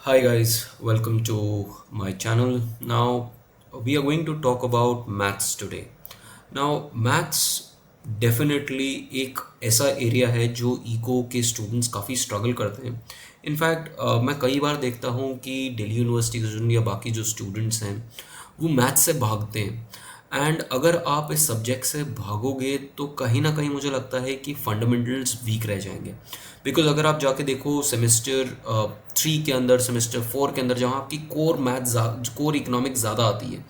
Hi guys, welcome to my channel. Now we are going to talk about maths today. Now maths definitely एक ऐसा area है जो eco के students काफ़ी struggle करते हैं. इनफैक्ट मैं कई बार देखता हूँ कि दिल्ली यूनिवर्सिटी के स्टूडेंट या बाकी जो स्टूडेंट्स हैं वो मैथ्स से भागते हैं. एंड अगर आप इस सब्जेक्ट से भागोगे तो कहीं ना कहीं मुझे लगता है कि फंडामेंटल्स वीक रह जाएंगे. बिकॉज अगर आप जाके देखो सेमेस्टर 3 के अंदर, सेमेस्टर 4 के अंदर, जहाँ आपकी कोर इकोनॉमिक्स ज़्यादा आती है,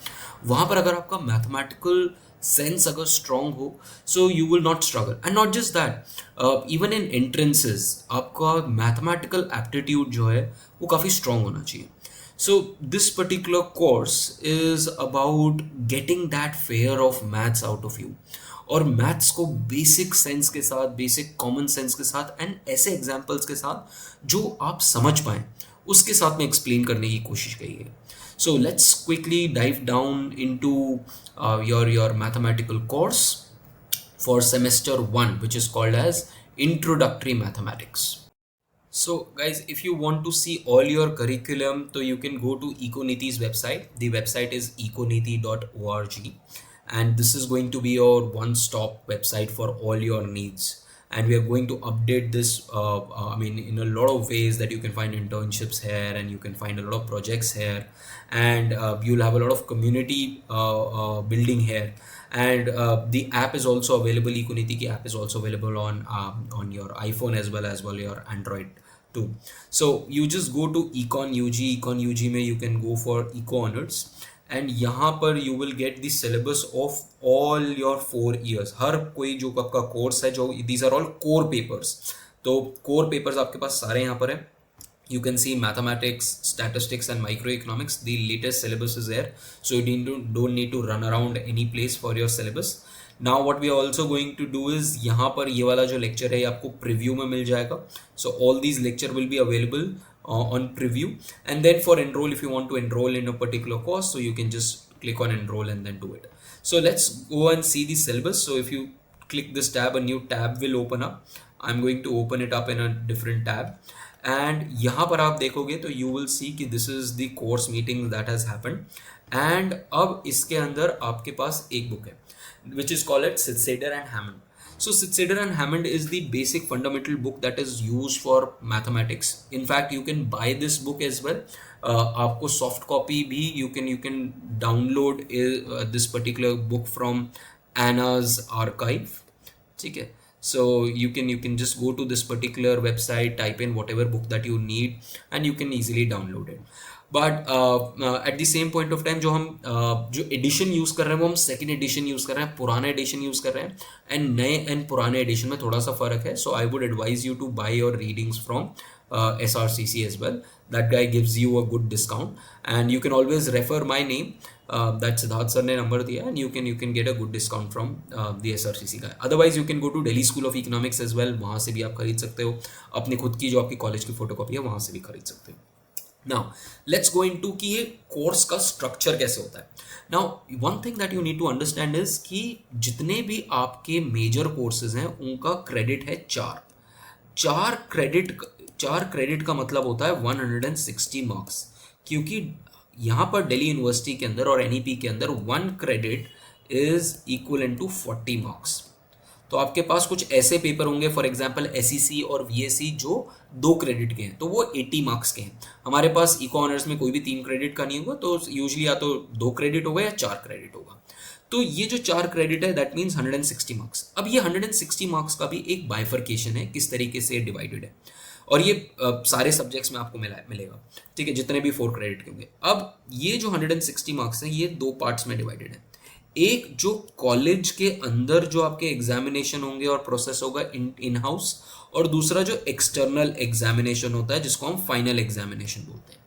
वहाँ पर अगर आपका मैथमेटिकल सेंस अगर स्ट्रांग हो, सो you will not struggle. And not just that, even in entrances आपका मैथमेटिकल एप्टीट्यूड जो है वो काफ़ी स्ट्रांग होना चाहिए. So this particular course is about getting that fear of maths out of you, और मैथ्स को बेसिक सेंस के साथ, बेसिक कॉमन सेंस के साथ एंड ऐसे एग्जाम्पल्स के साथ जो आप समझ पाएं उसके साथ में एक्सप्लेन करने की कोशिश करी है. So let's quickly dive down into your mathematical course for semester 1, which is called as introductory mathematics. So guys, if you want to see all your curriculum, so you can go to Econiti's website. The website is econiti.org, and this is going to be your one-stop website for all your needs. And we are going to update this, in a lot of ways, that you can find internships here and you can find a lot of projects here, and you'll have a lot of community building here. And the app is also available. Econiti ki app is also available on your iPhone as well your Android too. So you just go to econ ug में you can go for eco honors, and यहाँ पर you will get the syllabus of all your 4 years. हर कोई जो आपका course है, जो these are all core papers, तो core papers आपके पास सारे यहाँ पर है. You can see mathematics, statistics and microeconomics. The latest syllabus is there, so you don't need to run around any place for your syllabus. Now what we are also going to do is, यहाँ पर ये वाला जो lecture है ये आपको preview में मिल जाएगा. So all these lecture will be available on preview, and then for enroll, if you want to enroll in a particular course, so you can just click on enroll and then do it. So let's go and see the syllabus. So if you click this tab, a new tab will open up. I'm going to open it up in a different tab, and यहाँ पर आप देखोगे तो you will see कि this is the course meeting that has happened. And अब इसके अंदर आपके पास एक बुक है which is called Sitzeder and Hammond. So Sitzeder and Hammond is the basic fundamental book that is used for mathematics. In fact, you can buy this book as well. आपको soft copy भी you can download this particular book from Anna's archive. ठीक है. So you can just go to this particular website, type in whatever book that you need, and you can easily download it. But at the same point of time, जो हम जो addition use कर रहे हैं वो हम second edition use कर रहे हैं, पुराना एडिशन यूज़ कर रहे हैं. एंड नए एंड पुराने एडिशन में थोड़ा सा फ़र्क है. So I would advise you to buy your readings from SRCC as well. That guy gives you a good discount, and you can always refer my name. That Siddharth sir ने number दिया, and you can get a good discount from the SRCC guy. Otherwise you can go to Delhi School of Economics as well. वहाँ से भी आप खरीद सकते हो. अपनी खुद की जो आपकी कॉलेज की फोटोकॉपी है वहाँ से भी खरीद सकते हो. नाउ लेट्स गो इनटू कि ये कोर्स का स्ट्रक्चर कैसे होता है. Now one thing that you need to understand is कि जितने भी आपके मेजर कोर्सेज हैं उनका क्रेडिट है 4. चार क्रेडिट का मतलब होता है 160 मार्क्स. क्योंकि यहाँ पर दिल्ली यूनिवर्सिटी के अंदर और NEP के अंदर 1 credit is equal to 40 marks. तो आपके पास कुछ ऐसे पेपर होंगे, फॉर एग्जांपल SEC और VSC, जो 2 क्रेडिट के हैं, तो वो 80 मार्क्स के हैं. हमारे पास इको ऑनर्स में कोई भी 3 क्रेडिट का नहीं होगा, तो यूजुअली या तो 2 क्रेडिट होगा या 4 क्रेडिट होगा. तो ये जो 4 क्रेडिट है दैट मीन्स 160 मार्क्स. अब ये 160 मार्क्स का भी एक बाइफर्केशन है, किस तरीके से डिवाइडेड है, और ये सारे सब्जेक्ट्स में आपको मिलेगा. ठीक है, जितने भी 4 क्रेडिट के होंगे. अब ये जो 160 मार्क्स हैं ये 2 पार्ट्स में डिवाइडेड है. एक जो कॉलेज के अंदर जो आपके एग्जामिनेशन होंगे और प्रोसेस होगा इन हाउस, और दूसरा जो एक्सटर्नल एग्जामिनेशन होता है जिसको हम फाइनल एग्जामिनेशन बोलते हैं.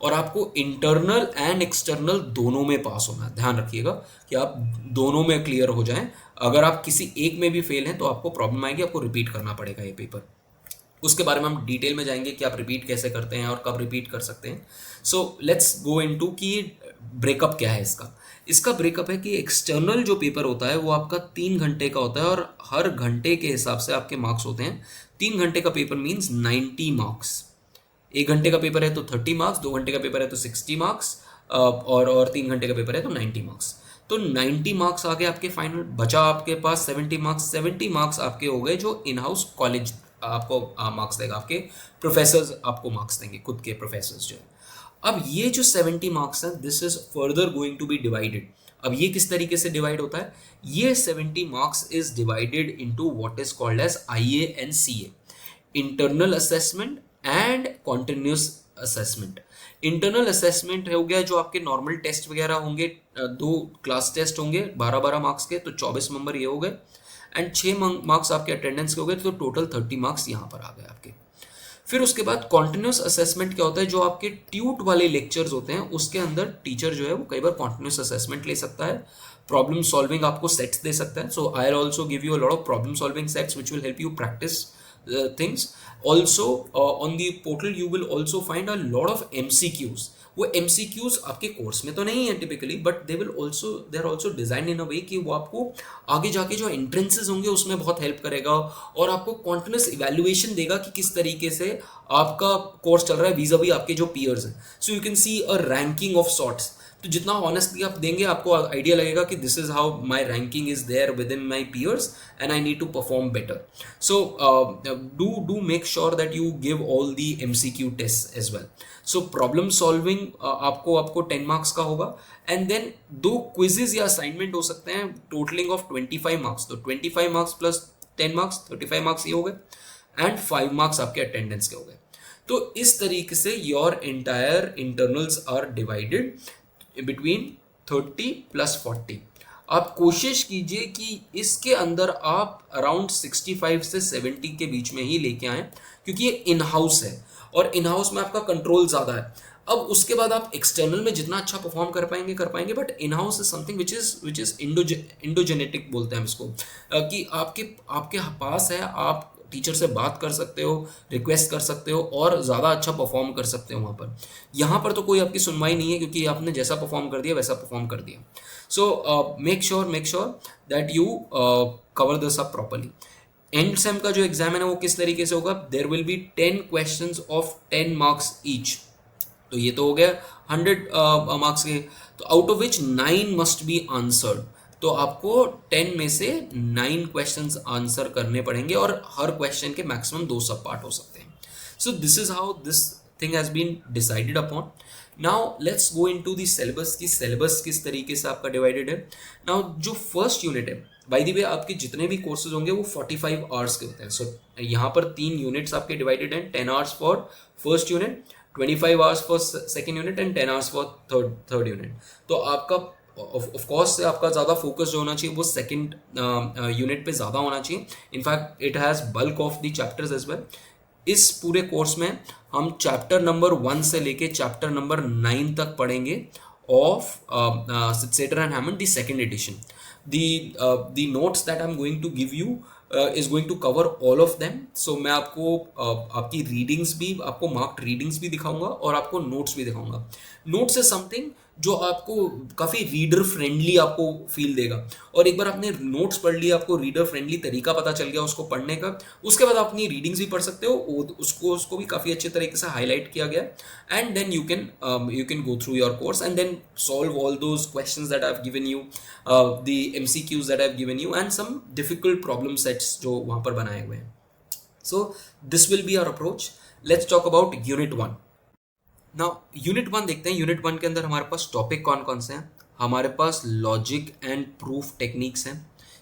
और आपको इंटरनल एंड एक्सटर्नल दोनों में पास होना है. ध्यान रखिएगा कि आप दोनों में क्लियर हो जाएं. अगर आप किसी एक में भी फेल हैं तो आपको प्रॉब्लम आएगी, आपको रिपीट करना पड़ेगा ये पेपर. उसके बारे में हम डिटेल में जाएंगे कि आप रिपीट कैसे करते हैं और कब रिपीट कर सकते हैं. सो लेट्स गो इनटू कि ब्रेकअप क्या है इसका ब्रेकअप है कि एक्सटर्नल जो पेपर होता है वो आपका 3 घंटे का होता है, और हर घंटे के हिसाब से आपके मार्क्स होते हैं. 3 घंटे का पेपर मीन्स 90 मार्क्स. 1 घंटे का पेपर है तो 30 मार्क्स, 2 घंटे का पेपर है तो 60 मार्क्स, और 3 घंटे का पेपर है तो 90 मार्क्स। तो 90 मार्क्स आ गए आपके फाइनल, बचा आपके पास 70 मार्क्स। 70 मार्क्स आपके हो गए जो इन हाउस कॉलेज आपको मार्क्स देगा, आपके प्रोफेसर्स आपको मार्क्स देंगे, खुद के प्रोफेसर्स जो है। अब ये जो 70 मार्क्स हैं, this is further going to be divided. अब ये किस तरीके से डिवाइड होता है? ये 70 marks is divided into what is called as IA and CA, internal assessment and continuous assessment. Internal assessment हो गया जो आपके नॉर्मल टेस्ट वगैरह होंगे, 2 क्लास टेस्ट होंगे 12-12 मार्क्स के, तो 24 नंबर ये हो गए, एंड 6 मार्क्स आपके अटेंडेंस के हो गए, तो टोटल 30 मार्क्स यहाँ पर आ गए आपके। फिर उसके बाद कॉन्टिन्यूस असेसमेंट क्या होता है? जो आपके ट्यूट वाले लेक्चर्स होते हैं उसके अंदर टीचर जो है वो कई बार कॉन्टिन्यूस असेसमेंट ले सकता है, प्रॉब्लम सॉल्विंग आपको सेट्स दे सकता है। So I will also give you a lot of problem solving sets which will help you practice things. Also, on the portal you will also find a lot of MCQs. वो MCQs आपके course में तो नहीं है typically, but they are also design in a way कि वो आपको आगे जाके जो एंट्रेंसेस होंगे उसमें बहुत हेल्प करेगा, और आपको कॉन्टिन्यूस इवैल्यूएशन देगा कि किस तरीके से आपका कोर्स चल रहा है vis-a-vis आपके जो पीयर्स हैं। So you can see a ranking of sorts. तो जितना ऑनेस्टली आप देंगे आपको आइडिया लगेगा कि this is how my ranking is there within my peers and I need to perform better. So do make sure that you give all the MCQ test as well. So problem solving आपको 10 marks का होगा, and then 2 quizzes या assignment हो सकते हैं totalling of 25 marks. तो 25 marks plus 10 marks 35 marks ये हो गए, एंड 5 मार्क्स आपके अटेंडेंस के हो गए। तो इस तरीके से your entire internals are divided between 30 plus 40। आप कोशिश कीजिए कि इसके अंदर आप अराउंड 65 से 70 के बीच में ही लेके आए, क्योंकि ये इन हाउस है और इन हाउस में आपका कंट्रोल ज़्यादा है। अब उसके बाद आप एक्सटर्नल में जितना अच्छा परफॉर्म कर पाएंगे, but in house is something which is endogenetic बोलते हैं हम इसको, कि आपके पास है, आप टीचर से बात कर सकते हो, रिक्वेस्ट कर सकते हो और ज़्यादा अच्छा परफॉर्म कर सकते हो वहाँ पर। यहाँ पर तो कोई आपकी सुनवाई नहीं है, क्योंकि आपने जैसा परफॉर्म कर दिया वैसा परफॉर्म कर दिया। सो make sure that you cover this up properly. And same का जो एग्जाम है ना वो किस तरीके से होगा? There will be 10 questions of 10 marks each. तो ये तो हो गया 100 मार्क्स के, तो out of which 9 must be answered. तो आपको 10 में से 9 क्वेश्चंस आंसर करने पड़ेंगे, और हर क्वेश्चन के मैक्सिमम 2 सब पार्ट हो सकते हैं। So this is how this thing has been decided upon. Now let's go into the syllabus की सिलेबस किस तरीके से आपका डिवाइडेड है। नाउ जो फर्स्ट यूनिट है, बाय द वे आपके जितने भी कोर्सेज होंगे वो 45 आवर्स के होते हैं। सो यहाँ पर 3 यूनिट्स आपके डिवाइडेड हैं, 10 hours for first unit, 25 hours for second unit and 10 hours for third unit. तो आपका ऑफ कोर्स से आपका ज़्यादा फोकस जो होना चाहिए वो सेकंड यूनिट पे ज़्यादा होना चाहिए। In fact it has bulk of the chapters as well. इस पूरे कोर्स में हम चैप्टर नंबर 1 से लेके चैप्टर नंबर 9 तक पढ़ेंगे of Sydsaeter and Hammond the second edition. the notes that I'm going to give you is going to cover all of them. So मैं आपको आपकी रीडिंग्स भी, आपको मार्क्ड रीडिंग्स भी दिखाऊंगा और आपको नोट्स भी दिखाऊंगा। नोट्स इज समथिंग जो आपको काफ़ी रीडर फ्रेंडली आपको फील देगा, और एक बार आपने नोट्स पढ़ लिया, आपको रीडर फ्रेंडली तरीका पता चल गया उसको पढ़ने का, उसके बाद आप अपनी रीडिंग्स भी पढ़ सकते हो, उसको भी काफ़ी अच्छे तरीके से हाईलाइट किया गया, and then you can go through your course and then solve all those questions that I have given you, the MCQs that I have given you, and some difficult problem sets जो वहाँ पर बनाए हुए हैं। So this will be our approach. Let's talk about unit 1। नाउ unit 1 देखते हैं। Unit 1 के अंदर हमारे पास टॉपिक कौन कौन से हैं? हमारे पास लॉजिक एंड प्रूफ टेक्निक्स हैं।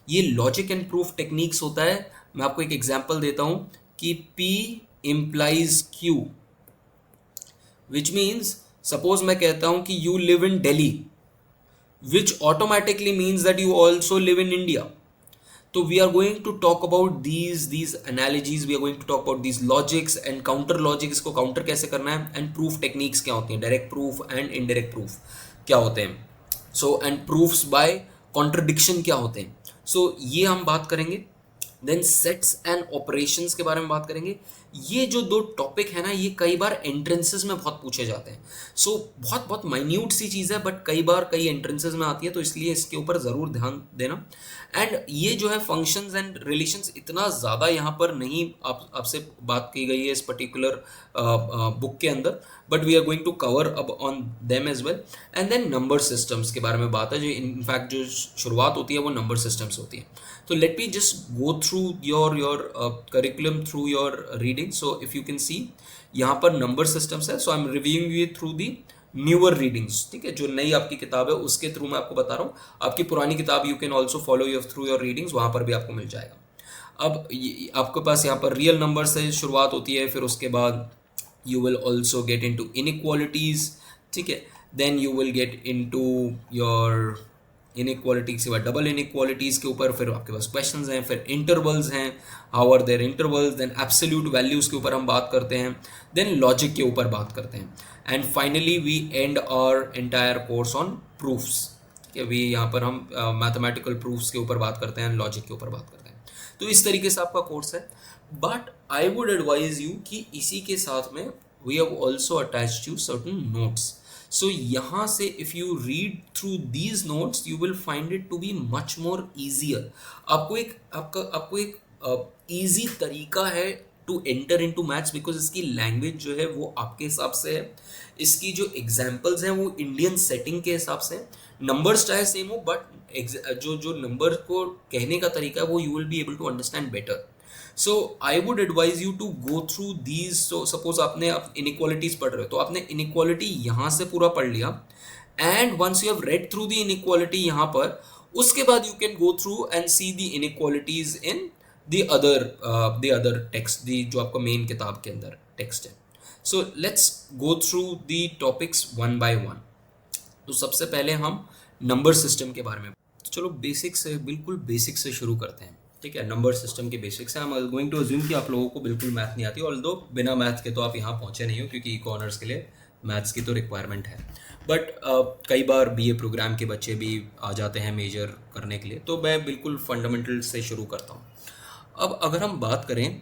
ये लॉजिक एंड प्रूफ टेक्निक्स होता है, मैं आपको एक एग्जांपल देता हूं कि P implies Q, which means suppose मैं कहता हूं कि you live in Delhi, which automatically means that you also live in India. So we are going to talk about these analogies, we are going to talk about these logics and counter logics, को counter कैसे करना है, and proof techniques क्या होती हैं, direct proof and indirect proof क्या होते हैं, so and proofs by contradiction क्या होते हैं, so ये हम बात करेंगे। then sets and operations के बारे में बात करेंगे। ये जो दो टॉपिक है ना, ये कई बार एंट्रेंसेस में बहुत पूछे जाते हैं। सो बहुत बहुत माइन्यूट सी चीज़ है, बट कई बार कई एंट्रेंसेस में आती है, तो इसलिए इसके ऊपर ज़रूर ध्यान देना। एंड ये जो है फंक्शंस एंड रिलेशंस इतना ज़्यादा यहाँ पर नहीं आपसे बात की गई है इस पर्टिकुलर बुक के अंदर, but we are going to cover अब on them as well. And then number systems के बारे में बात है, जो इनफैक्ट जो शुरुआत होती है वो नंबर सिस्टम से होती है। तो let me just go through your curriculum through your reading. So if you can see, यहाँ पर नंबर सिस्टम्स है। So I am reviewing you through the newer readings, ठीक है, जो नई आपकी किताब है उसके थ्रू मैं आपको बता रहा हूँ। आपकी पुरानी किताब you can also follow your through your readings, वहाँ पर भी आपको मिल जाएगा। अब आपके पास यहाँ पर रियल नंबर से शुरुआत होती है, फिर उसके बाद you will also get into inequalities, ठीक है। Then you will get into your inequalities के बाद डबल इनइक्वालिटीज के ऊपर फिर आपके पास क्वेश्चंस हैं, फिर इंटरवल्स हैं, how are there intervals, then absolute values के ऊपर हम बात करते हैं, देन लॉजिक के ऊपर बात करते हैं, and finally we end our entire course on proofs. ठीक है, वी यहाँ पर हम मैथमेटिकल प्रूफ्स के ऊपर बात करते हैं, लॉजिक के ऊपर बात करते हैं। तो इस तरीके से आपका कोर्स है। But I would advise you कि इसी के साथ में we have also attached you certain notes. So यहाँ से if you read through these notes you will find it to be much more easier. आपको एक ईजी तरीका है to enter into maths, because इसकी लैंग्वेज जो है वो आपके हिसाब से है, इसकी जो एग्जाम्पल्स हैं वो इंडियन सेटिंग के हिसाब से, नंबर्स चाहे सेम हो बट जो नंबर को कहने का तरीका है वो you will be able to understand better. So I would advise you to go through these. So suppose आपने इनइक्वालिटीज पढ़ रहे हो, तो आपने इनइक्वालिटी यहाँ से पूरा पढ़ लिया, and once you have read through the inequality यहाँ पर, उसके बाद you can go through and see the inequalities in the other text, the जो आपका मेन किताब के अंदर टेक्स्ट है। So let's go through the topics one by one. तो सबसे पहले हम नंबर सिस्टम के बारे में, चलो बेसिक से, बिल्कुल बेसिक से शुरू करते हैं। ठीक है, नंबर सिस्टम के बेसिक्स हैं। I am going to assume कि आप लोगों को बिल्कुल मैथ नहीं आती, ऑल्दो बिना मैथ के तो आप यहाँ पहुँचे नहीं हो, क्योंकि इको ऑनर्स के लिए मैथ्स की तो रिक्वायरमेंट है। बट कई बार बीए प्रोग्राम के बच्चे भी आ जाते हैं मेजर करने के लिए, तो मैं बिल्कुल फंडामेंटल से शुरू करता हूँ। अब अगर हम बात करें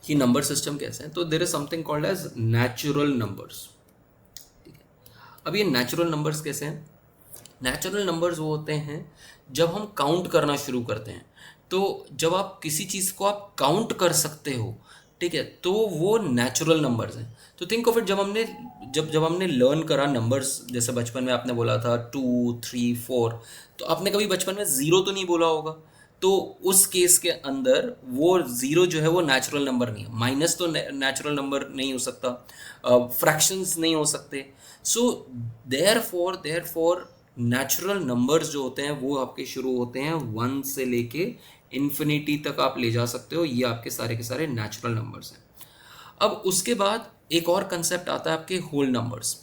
कि नंबर सिस्टम कैसे हैं, तो there is something called as natural numbers. ठीक है, अब ये नेचुरल नंबर्स कैसे हैं? नेचुरल नंबर्स वो होते हैं जब हम काउंट करना शुरू करते हैं। तो जब आप किसी चीज़ को आप काउंट कर सकते हो, ठीक है, तो वो नेचुरल नंबर्स हैं। तो थिंक ऑफ इट, जब हमने लर्न करा नंबर्स, जैसे बचपन में आपने बोला था 2, 3, 4, तो आपने कभी बचपन में ज़ीरो तो नहीं बोला होगा। तो उस केस के अंदर वो ज़ीरो जो है वो नेचुरल नंबर नहीं है। माइनस तो नेचुरल नंबर नहीं हो सकता, फ्रैक्शंस नहीं हो सकते। सो देयरफॉर नेचुरल नंबर्स जो होते हैं वो आपके शुरू होते हैं 1 से लेके इन्फिनिटी तक आप ले जा सकते हो। ये आपके सारे के सारे नेचुरल नंबर्स हैं। अब उसके बाद एक और कंसेप्ट आता है आपके होल नंबर्स।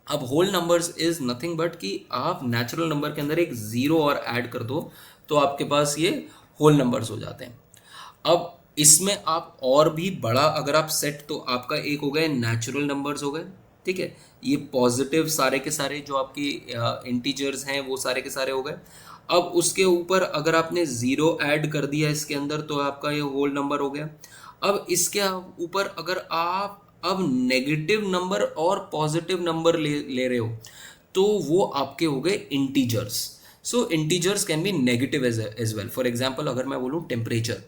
अब whole numbers is nothing but कि आप नेचुरल नंबर के अंदर एक ज़ीरो और ऐड कर दो तो आपके पास ये होल नंबर्स हो जाते हैं। अब इसमें आप और भी बड़ा अगर आप सेट, तो आपका एक हो गए नेचुरल नंबर्स हो गए, ठीक है, ये पॉजिटिव सारे के सारे जो आपकी इंटीजर्स हैं वो सारे के सारे हो गए। अब उसके ऊपर अगर आपने ज़ीरो ऐड कर दिया इसके अंदर तो आपका ये होल नंबर हो गया। अब इसके ऊपर अगर आप अब नेगेटिव नंबर और पॉजिटिव नंबर ले रहे हो तो वो आपके हो गए integers. So integers can be negative as well. For example अगर मैं बोलूँ टेम्परेचर,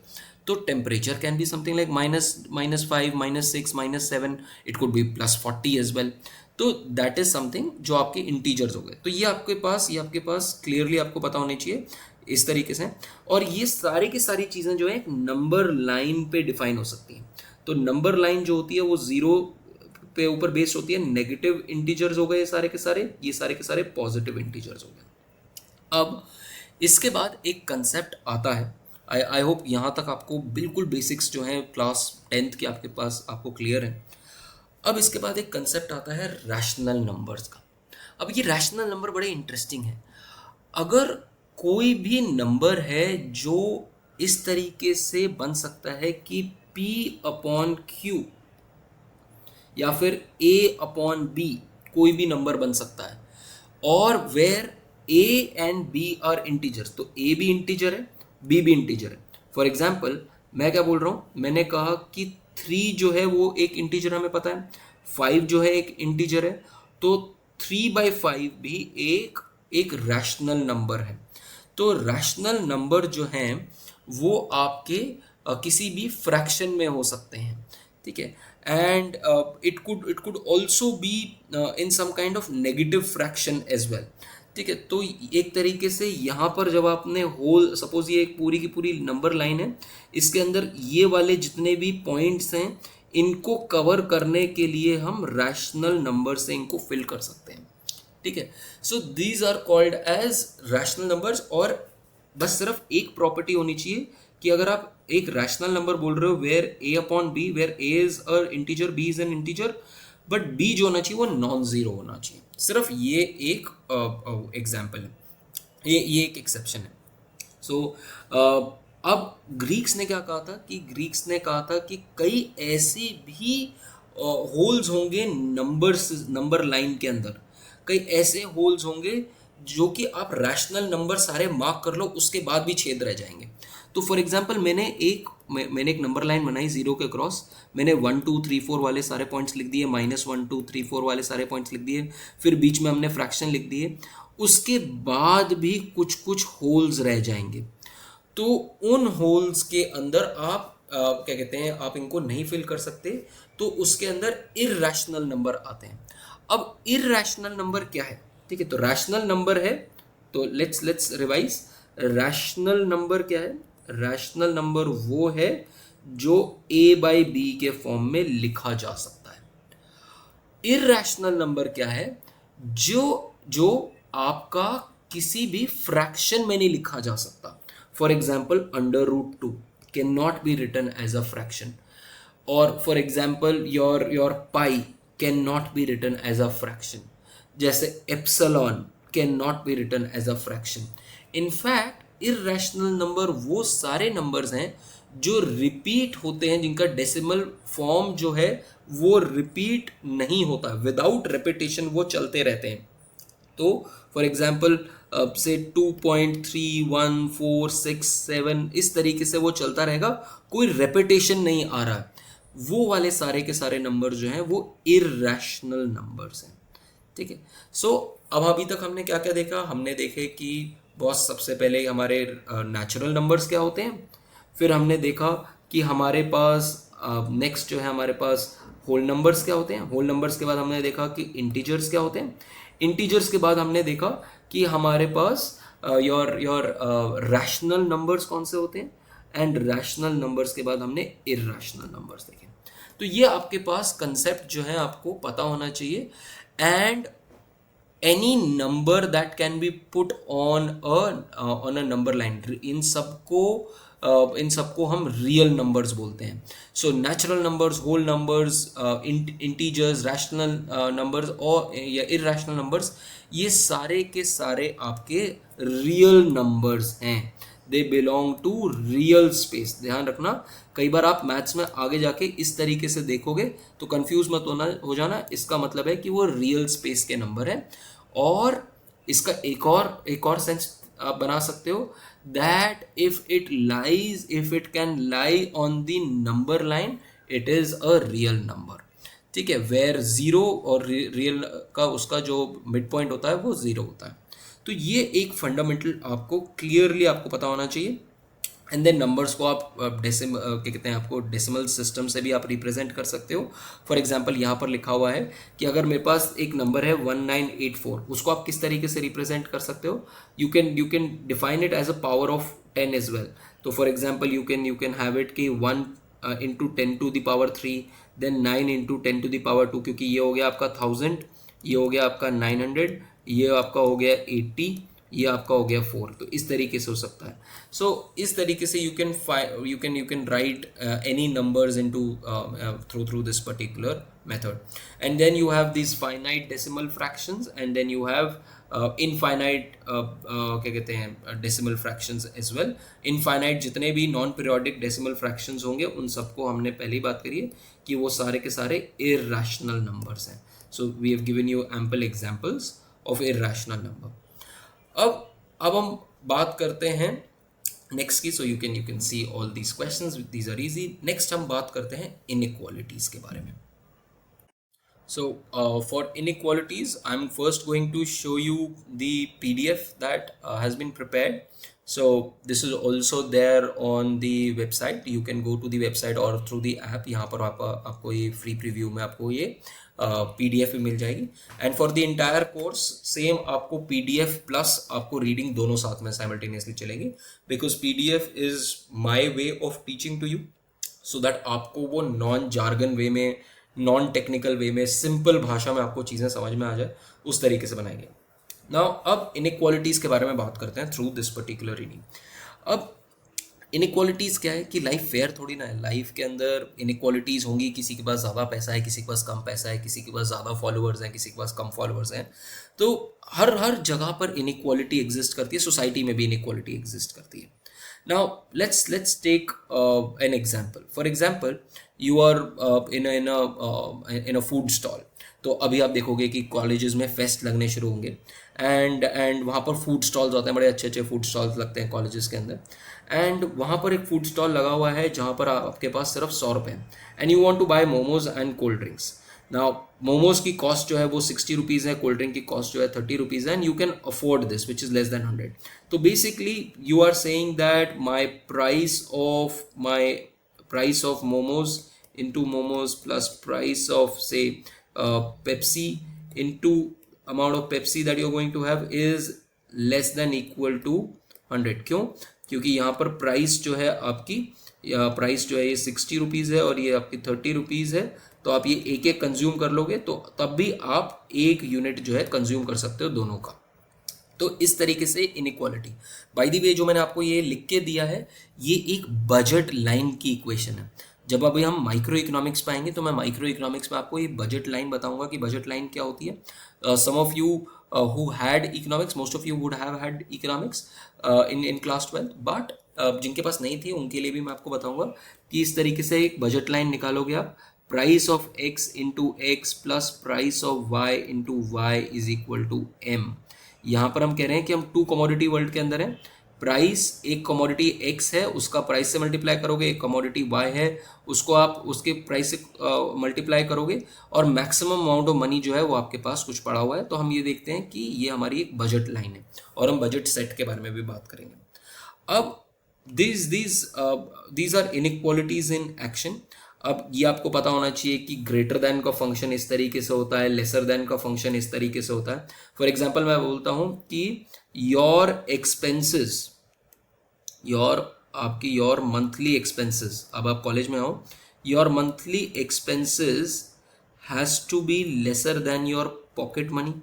तो temperature can be something like -5, -6, -7, it could be +40 as well. तो दैट इज समथिंग जो आपके इंटीजर्स हो गए। तो ये आपके पास क्लियरली आपको पता होनी चाहिए इस तरीके से। और ये सारी की सारी चीज़ें जो है एक नंबर लाइन पे डिफाइन हो सकती हैं। तो नंबर लाइन जो होती है वो ज़ीरो पे ऊपर बेस्ड होती है। नेगेटिव इंटीजर्स हो गए ये सारे के सारे पॉजिटिव इंटीजर्स हो गए। अब इसके बाद एक कंसेप्ट आता है, आई होप यहाँ तक आपको बिल्कुल बेसिक्स जो हैं क्लास 10th के आपके पास आपको क्लियर है। अब इसके बाद एक कंसेप्ट आता है रैशनल नंबर्स का। अब ये रैशनल नंबर बड़े इंटरेस्टिंग है। अगर कोई भी नंबर है जो इस तरीके से बन सकता है कि P/Q या फिर A/B, कोई भी नंबर बन सकता है, और where A and B are integers, तो A भी इंटीजर है, B भी इंटीजर है। फॉर एग्जाम्पल मैं क्या बोल रहा हूँ, मैंने कहा कि थ्री जो है वो एक इंटीजर हमें पता है, फाइव जो है एक इंटीजर है, तो 3/5 भी एक एक रैशनल नंबर है। तो रैशनल नंबर जो हैं वो आपके किसी भी फ्रैक्शन में हो सकते हैं, ठीक है। And it could also be in some kind of negative fraction as well, ठीक है। तो एक तरीके से यहाँ पर जब आपने होल, सपोज ये एक पूरी की पूरी नंबर लाइन है, इसके अंदर ये वाले जितने भी पॉइंट्स हैं इनको कवर करने के लिए हम रैशनल नंबर से इनको फिल कर सकते हैं, ठीक है। So these are called as rational numbers. और बस सिर्फ एक प्रॉपर्टी होनी चाहिए कि अगर आप एक रैशनल नंबर बोल रहे हो where a upon b, where a is a integer, b is an integer, but b जो होना चाहिए वो नॉन जीरो होना चाहिए। सिर्फ ये एक एग्जाम्पल है, ये एक एक्सेप्शन है। सो अब ग्रीक्स ने क्या कहा था कि ग्रीक्स ने कहा था कि कई ऐसे भी होल्स होंगे नंबर लाइन के अंदर, कई ऐसे होल्स होंगे जो कि आप रैशनल नंबर सारे मार्क कर लो उसके बाद भी छेद रह जाएंगे। तो फॉर एग्जांपल मैंने एक नंबर लाइन बनाई जीरो के क्रॉस, मैंने 1 2 3 4 वाले सारे पॉइंट्स लिख दिए, -1 2 3 4 वाले सारे पॉइंट्स लिख दिए, फिर बीच में हमने फ्रैक्शन लिख दिए, उसके बाद भी कुछ कुछ होल्स रह जाएंगे। तो उन होल्स के अंदर आप क्या कहते हैं, आप इनको नहीं फिल कर सकते, तो उसके अंदर इर्रेशनल नंबर आते हैं। अब इर्रेशनल नंबर क्या है, ठीक है। तो रैशनल नंबर है, तो लेट्स रिवाइज। रैशनल नंबर क्या है? रैशनल नंबर वो है जो a/b के फॉर्म में लिखा जा सकता है। इर्रेशनल नंबर क्या है? जो जो आपका किसी भी फ्रैक्शन में नहीं लिखा जा सकता। For example √2 can not be written as a fraction, और for example your pi can not be written as a fraction, जैसे epsilon can not be written as a fraction. In fact irrational number वो सारे numbers हैं जो repeat होते हैं, जिनका decimal form जो है वो रिपीट नहीं होता, विदाउट रेपिटेशन वो चलते रहते हैं। तो फॉर एग्जाम्पल से 2.31467 इस तरीके से वो चलता रहेगा, कोई रेपिटेशन नहीं आ रहा है, वो वाले सारे के सारे नंबर जो हैं वो इर्रेशनल नंबर्स हैं, ठीक है। सो अब अभी तक हमने क्या क्या देखा? हमने देखे कि बॉस सबसे पहले हमारे नेचुरल नंबर्स क्या होते हैं, फिर हमने देखा कि हमारे पास नेक्स्ट जो है हमारे पास होल नंबर्स क्या होते हैं, होल नंबर्स के बाद हमने देखा कि इंटीजर्स क्या होते हैं, इंटीजर्स के बाद हमने देखा कि हमारे पास योर रैशनल नंबर्स कौन से होते हैं, एंड रैशनल नंबर्स के बाद हमने इर्रेशनल नंबर्स देखे। तो ये आपके पास कंसेप्ट जो है आपको पता होना चाहिए। And any number that can be put on a number line, इन सबको हम रियल नंबर्स बोलते हैं। So natural numbers, whole numbers, integers, rational numbers और या इर्रेशनल नंबर्स, ये सारे के सारे आपके रियल नंबर्स हैं। They belong to real space. ध्यान रखना, कई बार आप मैथ्स में आगे जाके इस तरीके से देखोगे तो कंफ्यूज मत हो जाना, इसका मतलब है कि वो रियल स्पेस के नंबर है। और इसका एक और सेंस आप बना सकते हो, that if it can lie on the number line, it is a real number, ठीक है। वेयर जीरो और रियल का उसका जो मिड पॉइंट होता है वो जीरो होता है। तो ये एक फंडामेंटल आपको क्लियरली आपको पता होना चाहिए। एंड देन नंबर्स को आप क्या कहते हैं, आपको डेसिमल सिस्टम से भी आप रिप्रेजेंट कर सकते हो। फॉर एग्जांपल यहाँ पर लिखा हुआ है कि अगर मेरे पास एक नंबर है 1984, उसको आप किस तरीके से रिप्रेजेंट कर सकते हो? You can define it as a power of 10 as well. तो for example you can have it कि 1 इंटू 10⁻3, देन 9 इंटू 10⁻2, क्योंकि ये हो गया आपका 1000, ये हो गया आपका 900, ये आपका हो गया 80, ये आपका हो गया 4। तो इस तरीके से हो सकता है। सो इस तरीके से you can write any numbers into through this particular method. And then you have this finite decimal fractions, and then you have infinite क्या कहते हैं decimal fractions as well. Infinite जितने भी नॉन पीरियोडिक डेसिमल फ्रैक्शंस होंगे उन सबको हमने पहली बात करी है कि वो सारे के सारे इर्रेशनल नंबर्स हैं। So we have given you ample examples of irrational number. अब हम बात करते हैं नेक्स्ट की, so you can see all these questions, these are easy. Next हम बात करते हैं इनइक्वालिटीज के बारे में। So for inequalities, I'm first going to show you the PDF that has been prepared. So this is also there on the website. You can go to the website or through the app. यहाँ पर आपको ये free preview में आपको ये PDF भी मिल जाएगी। And for the entire course same आपको PDF plus आपको reading दोनों साथ में simultaneously चलेगी, because PDF is my way of teaching to you, so that आपको वो नॉन जार्गन वे में, नॉन टेक्निकल वे में, सिंपल भाषा में आपको चीज़ें समझ में आ जाए, उस तरीके से बनाएंगे। नाउ अब इनइक्वालिटीज़ के बारे में बात करते हैं थ्रू दिस पर्टिकुलर रीडिंग। अब इनइक्वालिटीज़ क्या है कि लाइफ फेयर थोड़ी ना है। लाइफ के अंदर इनइक्वालिटीज़ होंगी, किसी के पास ज़्यादा पैसा है, किसी के पास कम पैसा है, किसी के पास ज़्यादा फॉलोअर्स हैं, किसी के पास कम फॉलोअर्स हैं। तो हर जगह पर इनइक्वालिटी एग्जिस्ट करती है, सोसाइटी में भी इनइक्वालिटी एग्जिस्ट करती है। Now let's take an example. For example, you are in a food stall. तो अभी आप देखोगे कि कॉलेजेस में फेस्ट लगने शुरू होंगे, एंड वहाँ पर फूड स्टॉल्स होते हैं, बड़े अच्छे अच्छे फूड स्टॉल्स लगते हैं कॉलेजेस के अंदर। एंड वहाँ पर एक फूड स्टॉल लगा हुआ है जहाँ पर आपके पास सिर्फ 100 रुपये हैं, and you want to buy momos and cold drinks. Now momos की कॉस्ट जो है वो 60 रुपीज़ है, कोल्ड ड्रिंक की कॉस्ट जो है 30 रुपीज़ है, and you can afford this which is less than 100। तो basically you are saying that my price of momos into momos plus price of say Pepsi into amount of Pepsi that you're going to have is less than equal to 100। क्यों? क्योंकि यहाँ पर price जो है आपकी, price जो है ये 60 रुपीज़ है और ये आपकी 30 रुपीज़ है। तो आप ये एक एक कंज्यूम कर लोगे तो तब भी आप एक यूनिट जो है कंज्यूम कर सकते हो दोनों का। तो इस तरीके से इनइक्वालिटी, बाय द वे जो मैंने आपको ये लिख के दिया है ये एक बजट लाइन की इक्वेशन है। जब अभी हम माइक्रो इकोनॉमिक्स पाएंगे तो मैं माइक्रो इकोनॉमिक्स में आपको ये बजट लाइन बताऊंगा कि बजट लाइन क्या होती है। Some of you who had economics, most of you would have had economics in class 12, but जिनके पास नहीं थी उनके लिए भी मैं आपको बताऊंगा कि इस तरीके से एक बजट लाइन निकालोगे आप। Price of x into x plus price of y into y is equal to m. यहाँ पर हम कह रहे हैं कि हम टू कमोडिटी वर्ल्ड के अंदर हैं। प्राइस, एक कमोडिटी एक्स है उसका प्राइस से मल्टीप्लाई करोगे, एक कमोडिटी वाई है उसको आप उसके प्राइस से मल्टीप्लाई करोगे, और मैक्सिमम अमाउंट ऑफ मनी जो है वो आपके पास कुछ पड़ा हुआ है। तो हम ये देखते हैं कि ये हमारी एक बजट लाइन है, और हम बजट सेट के बारे में भी बात करेंगे। अब these are inequalities in action. अब ये आपको पता होना चाहिए कि ग्रेटर देन का फंक्शन इस तरीके से होता है, लेसर देन का फंक्शन इस तरीके से होता है। फॉर एग्जांपल मैं बोलता हूँ कि your expenses, your monthly expenses, अब आप कॉलेज में हो, your monthly expenses has to be lesser than your pocket money.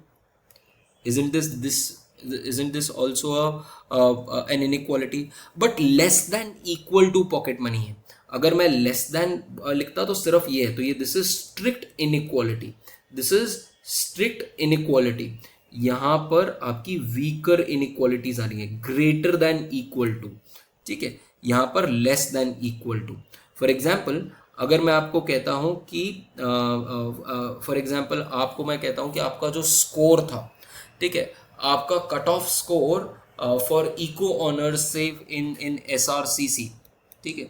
isn't this also an inequality? But less than equal to pocket money है। अगर मैं लेस देन लिखता तो सिर्फ ये है, तो ये this is strict inequality, this is strict inequality. यहाँ पर आपकी वीकर इनइक्वालिटीज आ रही है, ग्रेटर देन इक्वल टू, ठीक है, यहाँ पर less than equal to. For example अगर मैं आपको कहता हूँ कि फॉर एग्जाम्पल आपको मैं कहता हूँ कि आपका जो स्कोर था, ठीक है, आपका cut off score for eco honours से इन SRCC, ठीक है,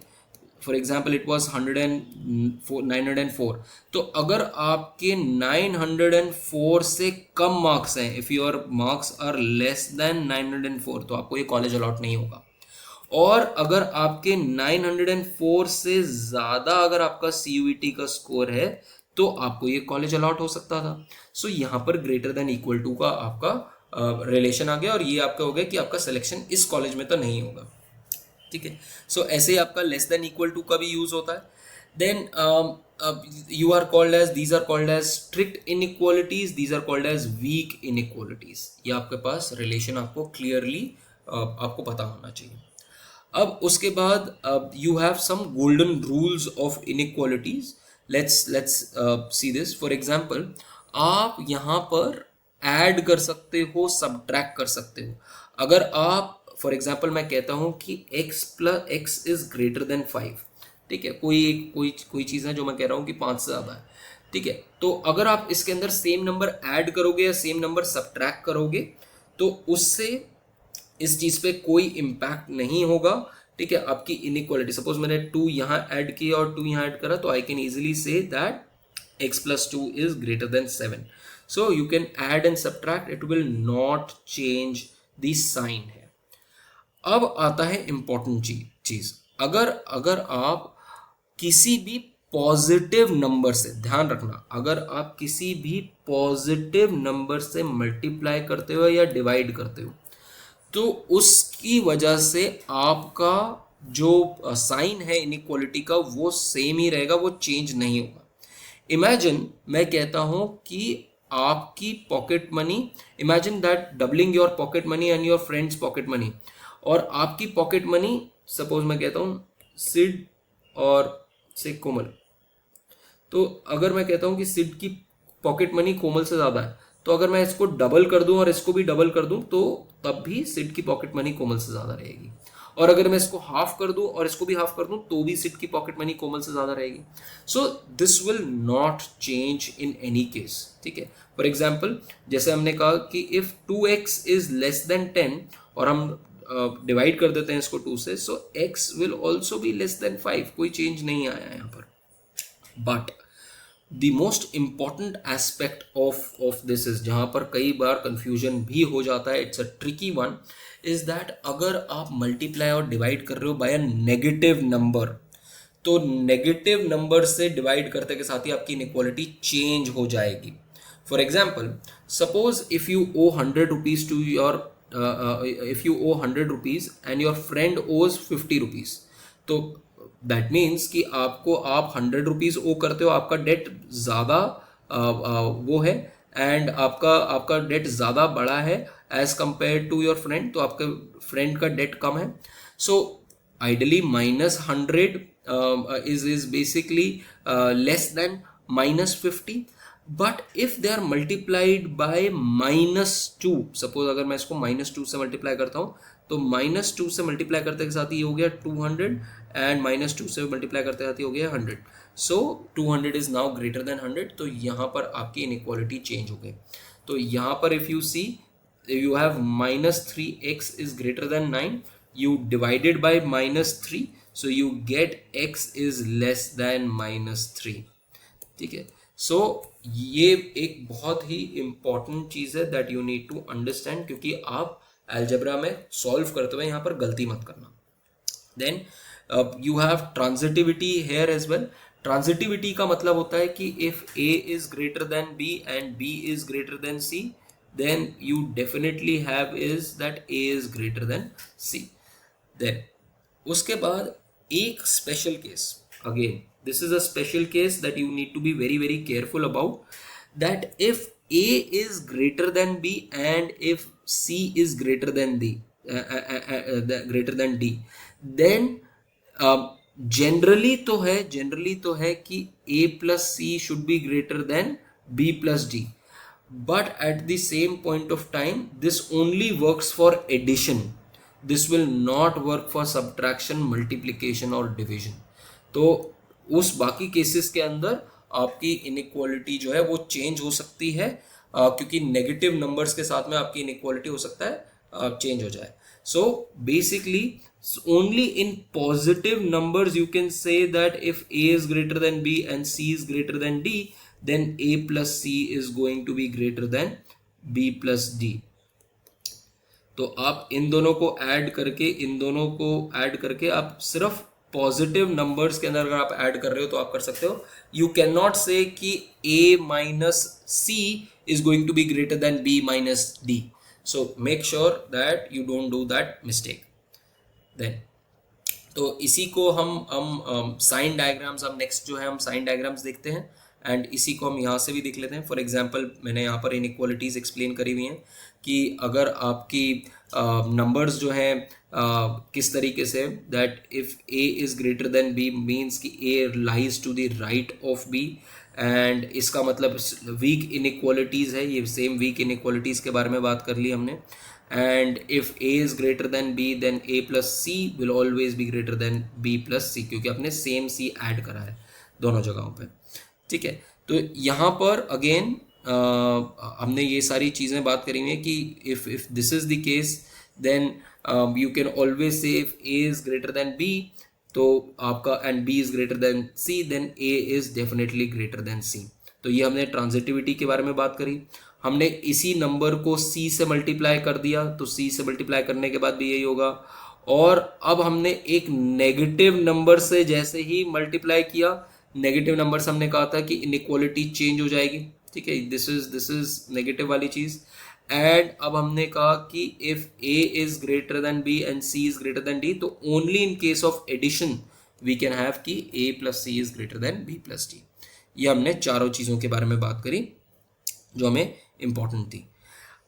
फॉर एग्जाम्पल इट वॉज 904। तो अगर आपके 904 से कम मार्क्स हैं, if your marks are less than 904, तो आपको ये कॉलेज अलॉट नहीं होगा। और अगर आपके 904 से ज़्यादा अगर आपका CUET का स्कोर है तो आपको ये कॉलेज अलॉट हो सकता था। सो यहाँ पर ग्रेटर देन इक्वल टू का आपका रिलेशन आ गया, और ये आपका हो गया कि आपका सिलेक्शन इस कॉलेज में तो नहीं होगा, ठीक है। सो ऐसे ही आपका लेस देन इक्वल टू का भी यूज होता है। Then you are called as, these are called as strict inequalities, these are called as weak inequalities. ये आपके पास रिलेशन आपको क्लियरली आपको पता होना चाहिए। अब उसके बाद you have some golden rules of inequalities. Let's see this. For example आप यहाँ पर ऐड कर सकते हो, सबट्रैक्ट कर सकते हो। अगर आप फॉर एग्जाम्पल मैं कहता हूँ कि x plus x is greater then 5, ठीक है, कोई चीज़ है जो मैं कह रहा हूँ कि 5 से ज़्यादा है, ठीक है, तो अगर आप इसके अंदर सेम नंबर ऐड करोगे या सेम नंबर सबट्रैक्ट करोगे तो उससे इस चीज पे कोई इम्पैक्ट नहीं होगा, ठीक है। आपकी इनइक्वालिटी, सपोज मैंने 2 यहाँ ऐड किया और 2 यहाँ ऐड करा, तो I can easily say that x plus 2 is greater than 7. So you can add and subtract, it will not change the sign है। अब आता है इंपॉर्टेंट चीज, अगर अगर आप किसी भी पॉजिटिव नंबर से, ध्यान रखना, अगर आप किसी भी पॉजिटिव नंबर से मल्टीप्लाई करते हो या डिवाइड करते हो, तो उसकी वजह से आपका जो साइन है इनइक्वालिटी का वो सेम ही रहेगा, वो चेंज नहीं होगा। इमेजिन मैं कहता हूं कि आपकी pocket money, imagine that doubling your pocket money and your friends pocket money, और आपकी पॉकेट मनी, सपोज मैं कहता हूं सिड और से कोमल, तो अगर मैं कहता हूं कि सिड की पॉकेट मनी कोमल से ज्यादा है, तो अगर मैं इसको डबल कर दूं और इसको भी डबल कर दूं, तो तब भी सिड की पॉकेट मनी कोमल से ज्यादा रहेगी। और अगर मैं इसको हाफ कर दूं और इसको भी हाफ कर दूं, तो भी सिड की पॉकेट मनी कोमल से ज्यादा रहेगी। So this will not change in any case, ठीक है। फॉर एग्जाम्पल, जैसे हमने कहा कि if 2x is less then 10 और हम डिवाइड कर देते हैं इसको 2 से, सो x will also be less than 5, कोई चेंज नहीं आया यहाँ पर। But the most important aspect of this is, जहां पर कई बार कंफ्यूजन भी हो जाता है, it's a tricky one, is that अगर आप मल्टीप्लाई और डिवाइड कर रहे हो बाय अ नेगेटिव नंबर, तो नेगेटिव नंबर से डिवाइड करते के साथ ही आपकी इनइक्वालिटी चेंज हो जाएगी। For example, suppose if you owe 100 rupees to your if you owe 100 rupees and your friend owes 50 rupees, तो दैट मीन्स कि आपको, आप 100 रुपीज ओ करते हो, आपका डेट ज़्यादा वो है, एंड आपका डेट ज़्यादा बड़ा है as compared to your friend, तो आपके फ्रेंड का डेट कम है। So ideally -100 is basically less than -50, but if they are multiplied by -2, suppose अगर मैं इसको -2 से मल्टीप्लाई करता हूँ, तो -2 से मल्टीप्लाई करते के साथ ही हो गया 200, एंड -2 से मल्टीप्लाई करते साथ ही हो गया 100। सो 200 इज नाउ ग्रेटर देन 100, तो यहाँ पर आपकी इनइक्वालिटी चेंज हो गई। तो यहाँ पर if you see, you have -3x is greater than 9, you divided by -3, so you get x is less than -3, ठीक है। सो ये एक बहुत ही इंपॉर्टेंट चीज है that you need to understand, क्योंकि आप अलजेब्रा में सॉल्व करते हुए यहाँ पर गलती मत करना। Then you have transitivity here as well. Transitivity का मतलब होता है कि if a is greater than b and b is greater than c, then you definitely have is that a is greater than c. Then उसके बाद एक special case, again this is a special case that you need to be very very careful about, that if a is greater than b and if c is greater than d, greater than d, then generally तो है कि a plus c should be greater than b plus d, but at the same point of time this only works for addition, this will not work for subtraction, multiplication और division। तो उस बाकी cases के अंदर आपकी inequality जो है वो चेंज हो सकती है, क्योंकि नेगेटिव नंबर्स के साथ में आपकी इनइक्वालिटी हो सकता है चेंज हो जाए। So basically only in positive numbers you can say that if a is greater than b and c is greater than d, then a plus c is going to be greater than b plus d। तो आप इन दोनों को add करके आप सिर्फ positive numbers के अंदर अगर आप ऐड कर रहे हो तो आप कर सकते हो। यू कैन नॉट से कि a minus c is going to be greater than b minus d। So make sure that you don't do that mistake. Then तो इसी को हम साइन डायग्राम्स, हम नेक्स्ट जो है हम साइन डायग्राम्स देखते हैं, एंड इसी को हम यहाँ से भी देख लेते हैं। फॉर एग्जांपल मैंने यहाँ पर इनइक्वालिटीज एक्सप्लेन करी हुई हैं कि अगर आपकी नंबर्स जो हैं किस तरीके से, that if a is greater than b means कि a lies to the right of b, and इसका मतलब वीक इनइक्वालिटीज है, ये सेम वीक इनइक्वालिटीज के बारे में बात कर ली हमने। And if a is greater than b then a plus c will always be greater than b plus c, क्योंकि आपने सेम c ऐड करा है दोनों जगहों पे, ठीक है। तो यहाँ पर अगेन हमने ये सारी चीज़ें बात करी हुई है कि if this is the case then you can always say if A is greater than B, तो आपका and B is greater than C, then A is definitely greater than C. तो ये हमने ट्रांजिटिविटी के बारे में बात करी। हमने इसी नंबर को सी से मल्टीप्लाई कर दिया, तो सी से मल्टीप्लाई करने के बाद भी यही होगा। और अब हमने एक नेगेटिव नंबर से जैसे ही मल्टीप्लाई किया, नेगेटिव नंबर से हमने कहा था कि इनइक्वालिटी चेंज हो जाएगी, ठीक है, दिस इज नेगेटिव वाली चीज। एंड अब हमने कहा कि if A is greater than B and C is greater than D, तो only in case of addition we can have कि A plus C is greater than B plus D. ये हमने चारों चीजों के बारे में बात करी जो हमें इंपॉर्टेंट थी।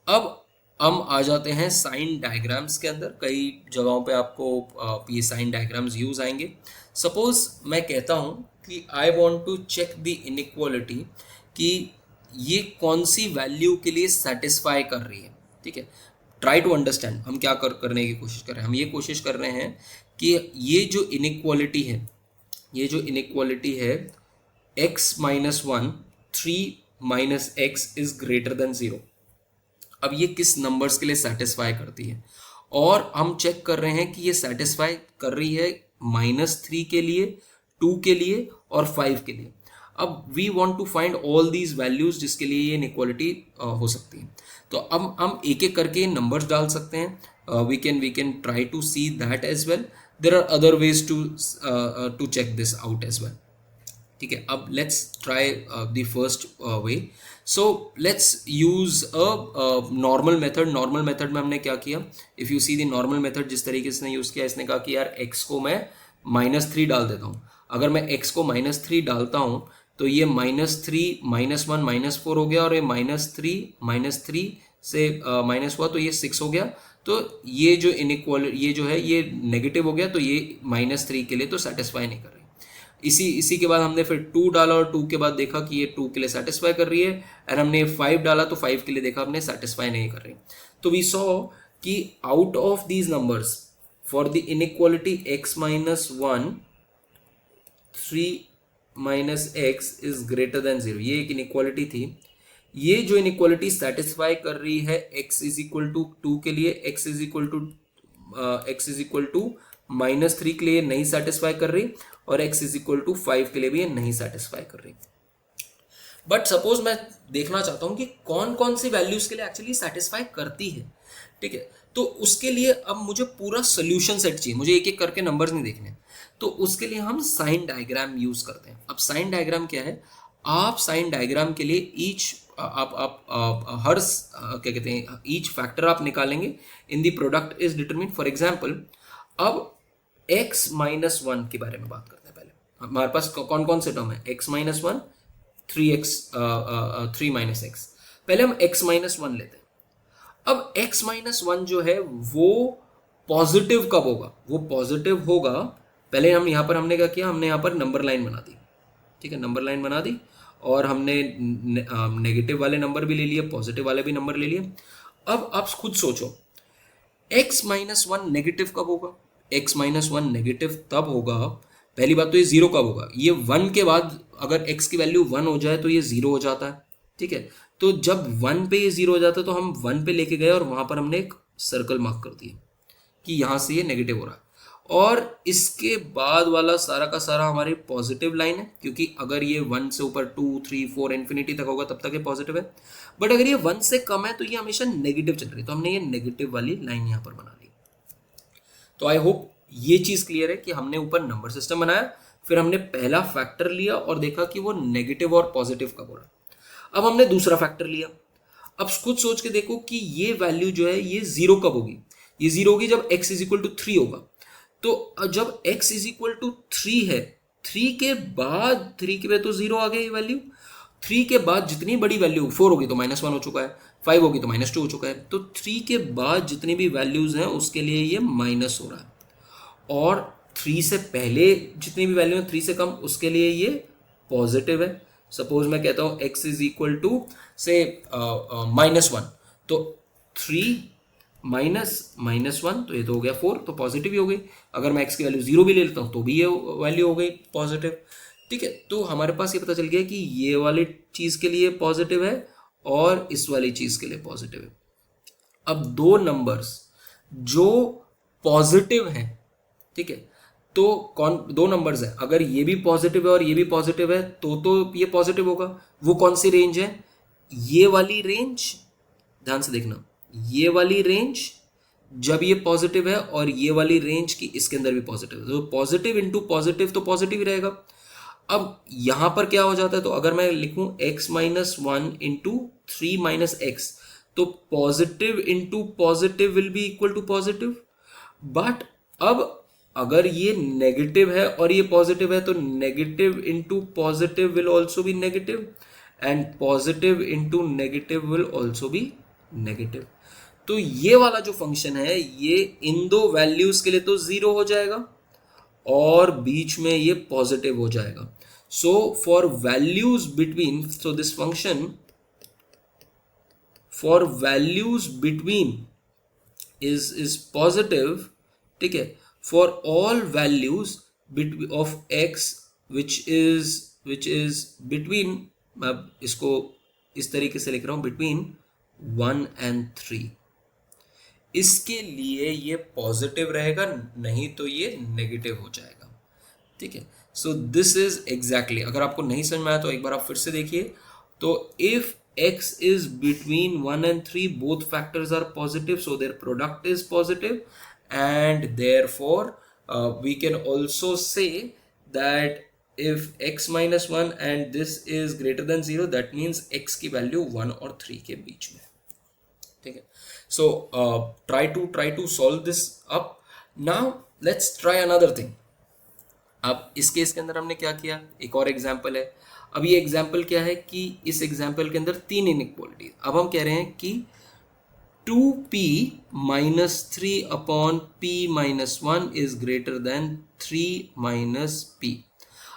अब हम आ जाते हैं साइन डायग्राम्स के अंदर। कई जगहों पे आपको ये साइन डायग्राम्स यूज आएंगे। सपोज मैं कहता हूँ कि I want to check the inequality कि ये कौन सी वैल्यू के लिए सेटिस्फाई कर रही है, ठीक है। ट्राई टू अंडरस्टैंड हम क्या करने की कोशिश कर रहे हैं। हम ये कोशिश कर रहे हैं कि ये जो इनइक्वालिटी है x minus one, 3 minus x is greater than 0। अब ये किस नंबर्स के लिए सेटिस्फाई करती है, और हम चेक कर रहे हैं कि ये सेटिस्फाई कर रही है -3 के लिए, 2 के लिए और 5 के लिए। अब we want to find all these values जिसके लिए ये इनइक्वालिटी हो सकती है। तो अब हम एक एक करके नंबर्स डाल सकते हैं। We can try to see that as well. There are other ways to check this out as well, ठीक है। अब let's try the first way. So let's use a normal method. Normal method में हमने क्या किया, if you see the normal method जिस तरीके से यूज किया, इसने कहा कि यार x को मैं -3 डाल देता हूँ। अगर मैं x को -3 डालता हूँ तो ये -3 -1 -4 हो गया, और ये -3 से माइनस हुआ तो ये 6 हो गया। तो ये जो इनइक्वालिटी, ये जो है ये नेगेटिव हो गया, तो ये -3 के लिए तो सेटिस्फाई नहीं कर रही। इसी के बाद हमने फिर 2 डाला, और 2 के बाद देखा कि ये 2 के लिए सेटिस्फाई कर रही है। एंड हमने 5 डाला तो 5 के लिए देखा हमने सेटिस्फाई नहीं कर रही। तो वी सॉ कि out of these numbers for the inequality x minus 1, 3 minus x is greater than 0, ये एक इनइक्वालिटी थी। ये जो इनइक्वालिटी सेटिस्फाई कर रही है x इज इक्वल टू 2 के लिए, x इज इक्वल टू -3 के लिए नहीं सेटिस्फाई कर रही, और x इज इक्वल टू 5 के लिए भी ये नहीं सेटिस्फाई कर रही। बट सपोज मैं देखना चाहता हूं कि कौन कौन सी वैल्यूज के लिए एक्चुअली सेटिस्फाई करती है, ठीक है। तो उसके लिए अब मुझे पूरा सोल्यूशन सेट चाहिए, मुझे एक एक करके नंबर्स नहीं देखने। तो उसके लिए हम साइन डायग्राम यूज करते हैं। अब साइन डायग्राम क्या है, आप साइन डायग्राम के लिए हर क्या कहते हैं, ईच फैक्टर आप निकालेंगे in the product is determine. For example, अब x माइनस 1 के बारे में बात करते हैं। पहले हमारे पास कौन कौन से टर्म है, x माइनस 1, 3 माइनस एक्स। पहले हम x माइनस 1 लेते हैं। अब x माइनस 1 जो है वो पॉजिटिव कब होगा, वो पॉजिटिव होगा, पहले हम यहाँ पर हमने क्या किया, हमने यहाँ पर नंबर लाइन बना दी, ठीक है, नंबर लाइन बना दी, और हमने नेगेटिव वाले नंबर भी ले लिए, पॉजिटिव वाले भी नंबर ले लिए। अब आप खुद सोचो x माइनस 1 नेगेटिव कब होगा। x माइनस 1 नेगेटिव तब होगा, पहली बात तो ये 0 कब होगा, ये 1 के बाद अगर x की वैल्यू 1 हो जाए तो ये 0 हो जाता है, ठीक है। तो जब 1 पे ये 0 हो जाता है तो हम 1 पे लेके गए और वहां पर हमने एक सर्कल मार्क कर दिया कि यहां से ये नेगेटिव हो रहा है। और इसके बाद वाला सारा का सारा हमारी पॉजिटिव लाइन है, क्योंकि अगर ये 1 से ऊपर 2, 3, 4 इन्फिनिटी तक होगा तब तक ये पॉजिटिव है। बट अगर ये 1 से कम है तो ये हमेशा नेगेटिव चल रही है, तो हमने ये नेगेटिव वाली लाइन यहाँ पर बना ली। तो आई होप ये चीज क्लियर है कि हमने ऊपर नंबर सिस्टम बनाया, फिर हमने पहला फैक्टर लिया और देखा कि वो नेगेटिव और पॉजिटिव कब हो रहा है। अब हमने दूसरा फैक्टर लिया। अब खुद सोच के देखो कि ये वैल्यू जो है ये 0 कब होगी, ये 0 होगी जब x इज इक्वल टू 3 होगा। तो जब x इज इक्वल टू 3 है, 3 के बाद 3 के बाद तो 0 आ गया ये वैल्यू, 3 के बाद जितनी बड़ी वैल्यू 4 होगी तो -1 हो चुका है, 5 होगी तो -2 हो चुका है। तो 3 के बाद जितनी भी वैल्यूज हैं उसके लिए ये माइनस हो रहा है, और 3 से पहले जितनी भी वैल्यू है 3 से कम उसके लिए ये पॉजिटिव है। सपोज मैं कहता हूँ x इज इक्वल टू से -1, तो 3 -1 तो ये तो हो गया 4, तो पॉजिटिव ही हो गई। अगर मैं x की वैल्यू 0 भी ले लेता हूँ तो भी ये वैल्यू हो गई पॉजिटिव, ठीक है। तो हमारे पास ये पता चल गया कि ये वाली चीज के लिए पॉजिटिव है और इस वाली चीज के लिए पॉजिटिव है। अब दो नंबर्स जो पॉजिटिव है, ठीक है, तो कौन दो नंबर्स है, अगर ये भी पॉजिटिव है और ये भी पॉजिटिव है तो ये पॉजिटिव होगा। वो कौन सी रेंज है? ये वाली रेंज, ध्यान से देखना, ये वाली रेंज जब ये पॉजिटिव है और ये वाली रेंज की इसके अंदर भी पॉजिटिव है, तो पॉजिटिव इंटू पॉजिटिव तो पॉजिटिव ही रहेगा। अब यहां पर क्या हो जाता है, तो अगर मैं लिखूं x minus one into three minus x, तो positive into positive will be equal to positive. But अब अगर ये नेगेटिव है और ये पॉजिटिव है, तो negative into positive will also be negative and positive into negative will also be negative. तो ये वाला जो फंक्शन है ये इन दो वैल्यूज के लिए तो जीरो हो जाएगा और बीच में ये पॉजिटिव हो जाएगा। So for values between, so this function for values between is positive, ठीक है, for all values of x which is between, मैं इसको इस तरीके से लिख रहा हूं, between 1 and 3, इसके लिए ये पॉजिटिव रहेगा, नहीं तो ये नेगेटिव हो जाएगा, ठीक है। सो दिस इज एग्जैक्टली, अगर आपको नहीं समझ में आया तो एक बार आप फिर से देखिए। तो if x is between 1 and 3, both factors are positive, so their product is positive, and therefore we can also say that if x minus 1 and this is greater than 0, that means x की value 1 और 3 के बीच में, ठीक है। So try to solve this up. Now let's try another thing. अब इस case के अंदर हमने क्या किया, एक और एग्जाम्पल है। अब ये एग्जाम्पल क्या है कि इस एग्जाम्पल के अंदर तीन इनइक्वालिटी, अब हम कह रहे हैं कि 2p minus three upon p minus one is greater then 3 minus p।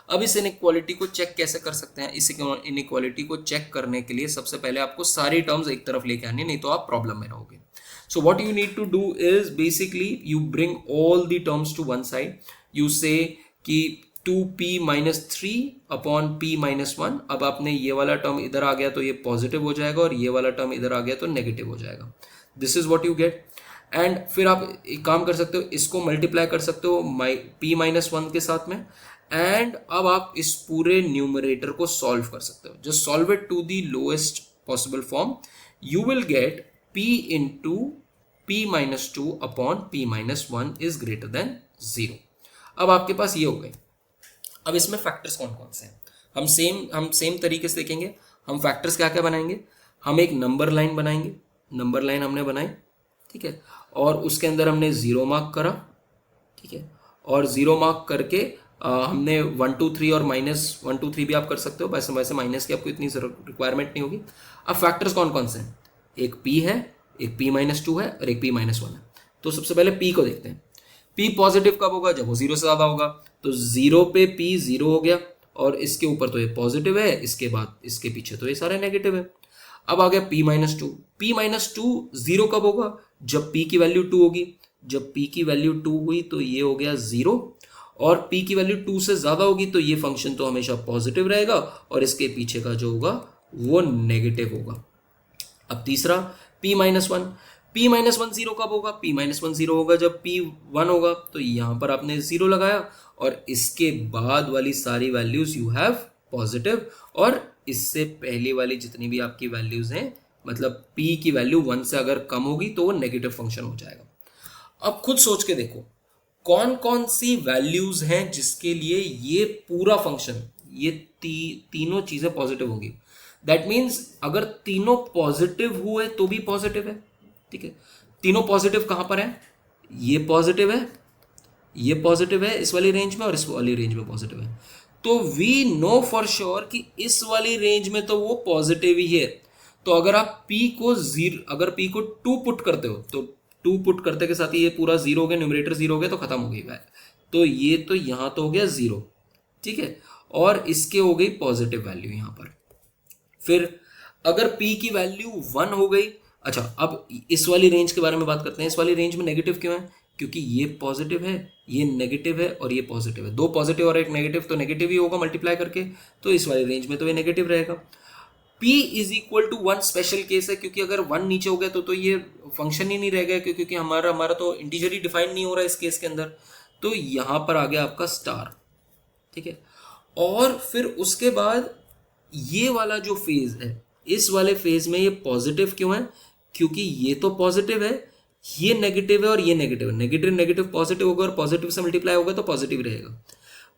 अब इस इनइक्वालिटी को चेक कैसे कर सकते हैं? इस इनइक्वालिटी को चेक करने के लिए सबसे पहले आपको सारी टर्म्स एक तरफ लेके आनी है, नहीं तो आप प्रॉब्लम में रहोगे। So what you need to do is basically you bring all the terms to one side, you say that 2p minus three upon p minus one. अब आपने ये वाला टर्म इधर आ गया तो ये पॉजिटिव हो जाएगा और ये वाला टर्म इधर आ गया तो नेगेटिव हो जाएगा। This is what you get. And फिर आप एक काम कर सकते हो, इसको मल्टीप्लाई कर सकते हो p माइनस वन के साथ में, एंड अब आप इस पूरे न्यूमरेटर को सॉल्व कर सकते हो। Just solve it to the lowest possible form, you will get p into p minus two upon p minus one is greater than 0। अब आपके पास ये हो गए। अब इसमें फैक्टर्स कौन कौन से हैं हम सेम तरीके से देखेंगे। हम फैक्टर्स क्या क्या बनाएंगे, हम एक नंबर लाइन बनाएंगे, नंबर लाइन हमने बनाई, ठीक है, और उसके अंदर हमने 0 मार्क करा, ठीक है, और 0 मार्क करके हमने 1 2 3 और माइनस 1 2 3 भी आप कर सकते हो, वैसे वैसे माइनस की आपको इतनी रिक्वायरमेंट नहीं होगी। अब फैक्टर्स कौन कौन से हैं, एक p है, एक p माइनस टू है और एक p माइनस वन है। तो सबसे पहले p को देखते हैं। p पॉजिटिव कब होगा, जब वो 0 से ज़्यादा होगा। तो 0 पे p 0 हो गया और इसके ऊपर तो ये पॉजिटिव है, इसके बाद इसके पीछे तो ये सारे नेगेटिव है। अब आ गया p minus to. p minus to 0 कब होगा, जब p की वैल्यू 2 होगी। जब p की वैल्यू 2 हुई तो ये हो गया 0, और p की वैल्यू 2 से ज़्यादा होगी तो ये फंक्शन तो हमेशा पॉजिटिव रहेगा और इसके पीछे का जो होगा वो नेगेटिव होगा। अब तीसरा p minus one. p minus one 0 कब होगा, p माइनस वन 0 होगा जब p 1 होगा। तो यहाँ पर आपने 0 लगाया और इसके बाद वाली सारी वैल्यूज यू हैव पॉजिटिव, और इससे पहले वाली जितनी भी आपकी वैल्यूज हैं, मतलब p की वैल्यू 1 से अगर कम होगी तो वो नेगेटिव फंक्शन हो जाएगा। अब खुद सोच के देखो कौन कौन सी वैल्यूज हैं जिसके लिए ये पूरा फंक्शन, ये तीनों चीजें पॉजिटिव होंगी। दैट मीन्स अगर तीनों पॉजिटिव हुए तो भी पॉजिटिव है, ठीक है। तीनों पॉजिटिव कहां पर है, ये पॉजिटिव है, ये पॉजिटिव है इस वाली रेंज में और इस वाली रेंज में पॉजिटिव है। तो वी नो फॉर श्योर कि इस वाली रेंज में तो वो पॉजिटिव ही है। तो अगर आप p को 0, अगर p को 2 पुट करते हो तो 2 पुट करते के साथ ही ये पूरा 0 हो गया, न्यूमरेटर 0 हो गया तो खत्म हो गई बात। तो ये तो यहां तो हो गया 0, ठीक है, और इसके हो गई पॉजिटिव वैल्यू यहां पर। फिर अगर p की वैल्यू 1 हो गई, अच्छा अब इस वाली रेंज के बारे में बात करते हैं। इस वाली रेंज में नेगेटिव क्यों है, क्योंकि ये पॉजिटिव है, ये नेगेटिव है और ये पॉजिटिव है। दो पॉजिटिव और एक नेगेटिव तो नेगेटिव ही होगा मल्टीप्लाई करके, तो इस वाली रेंज में तो ये नेगेटिव रहेगा। p is equal to 1 special case है, क्योंकि अगर 1 नीचे हो गया तो ये फंक्शन ही नहीं रहेगा, क्योंकि हमारा हमारा तो इंटीजर ही डिफाइन नहीं हो रहा है इस केस के अंदर। तो यहां पर आ गया आपका स्टार, ठीक है। और फिर उसके बाद ये वाला जो फेज है, इस वाले फेज में ये पॉजिटिव क्यों है? क्योंकि ये तो पॉजिटिव है, ये नेगेटिव है और ये नेगेटिव है। नेगेटिव नेगेटिव पॉजिटिव होगा और पॉजिटिव से मल्टीप्लाई होगा तो पॉजिटिव रहेगा।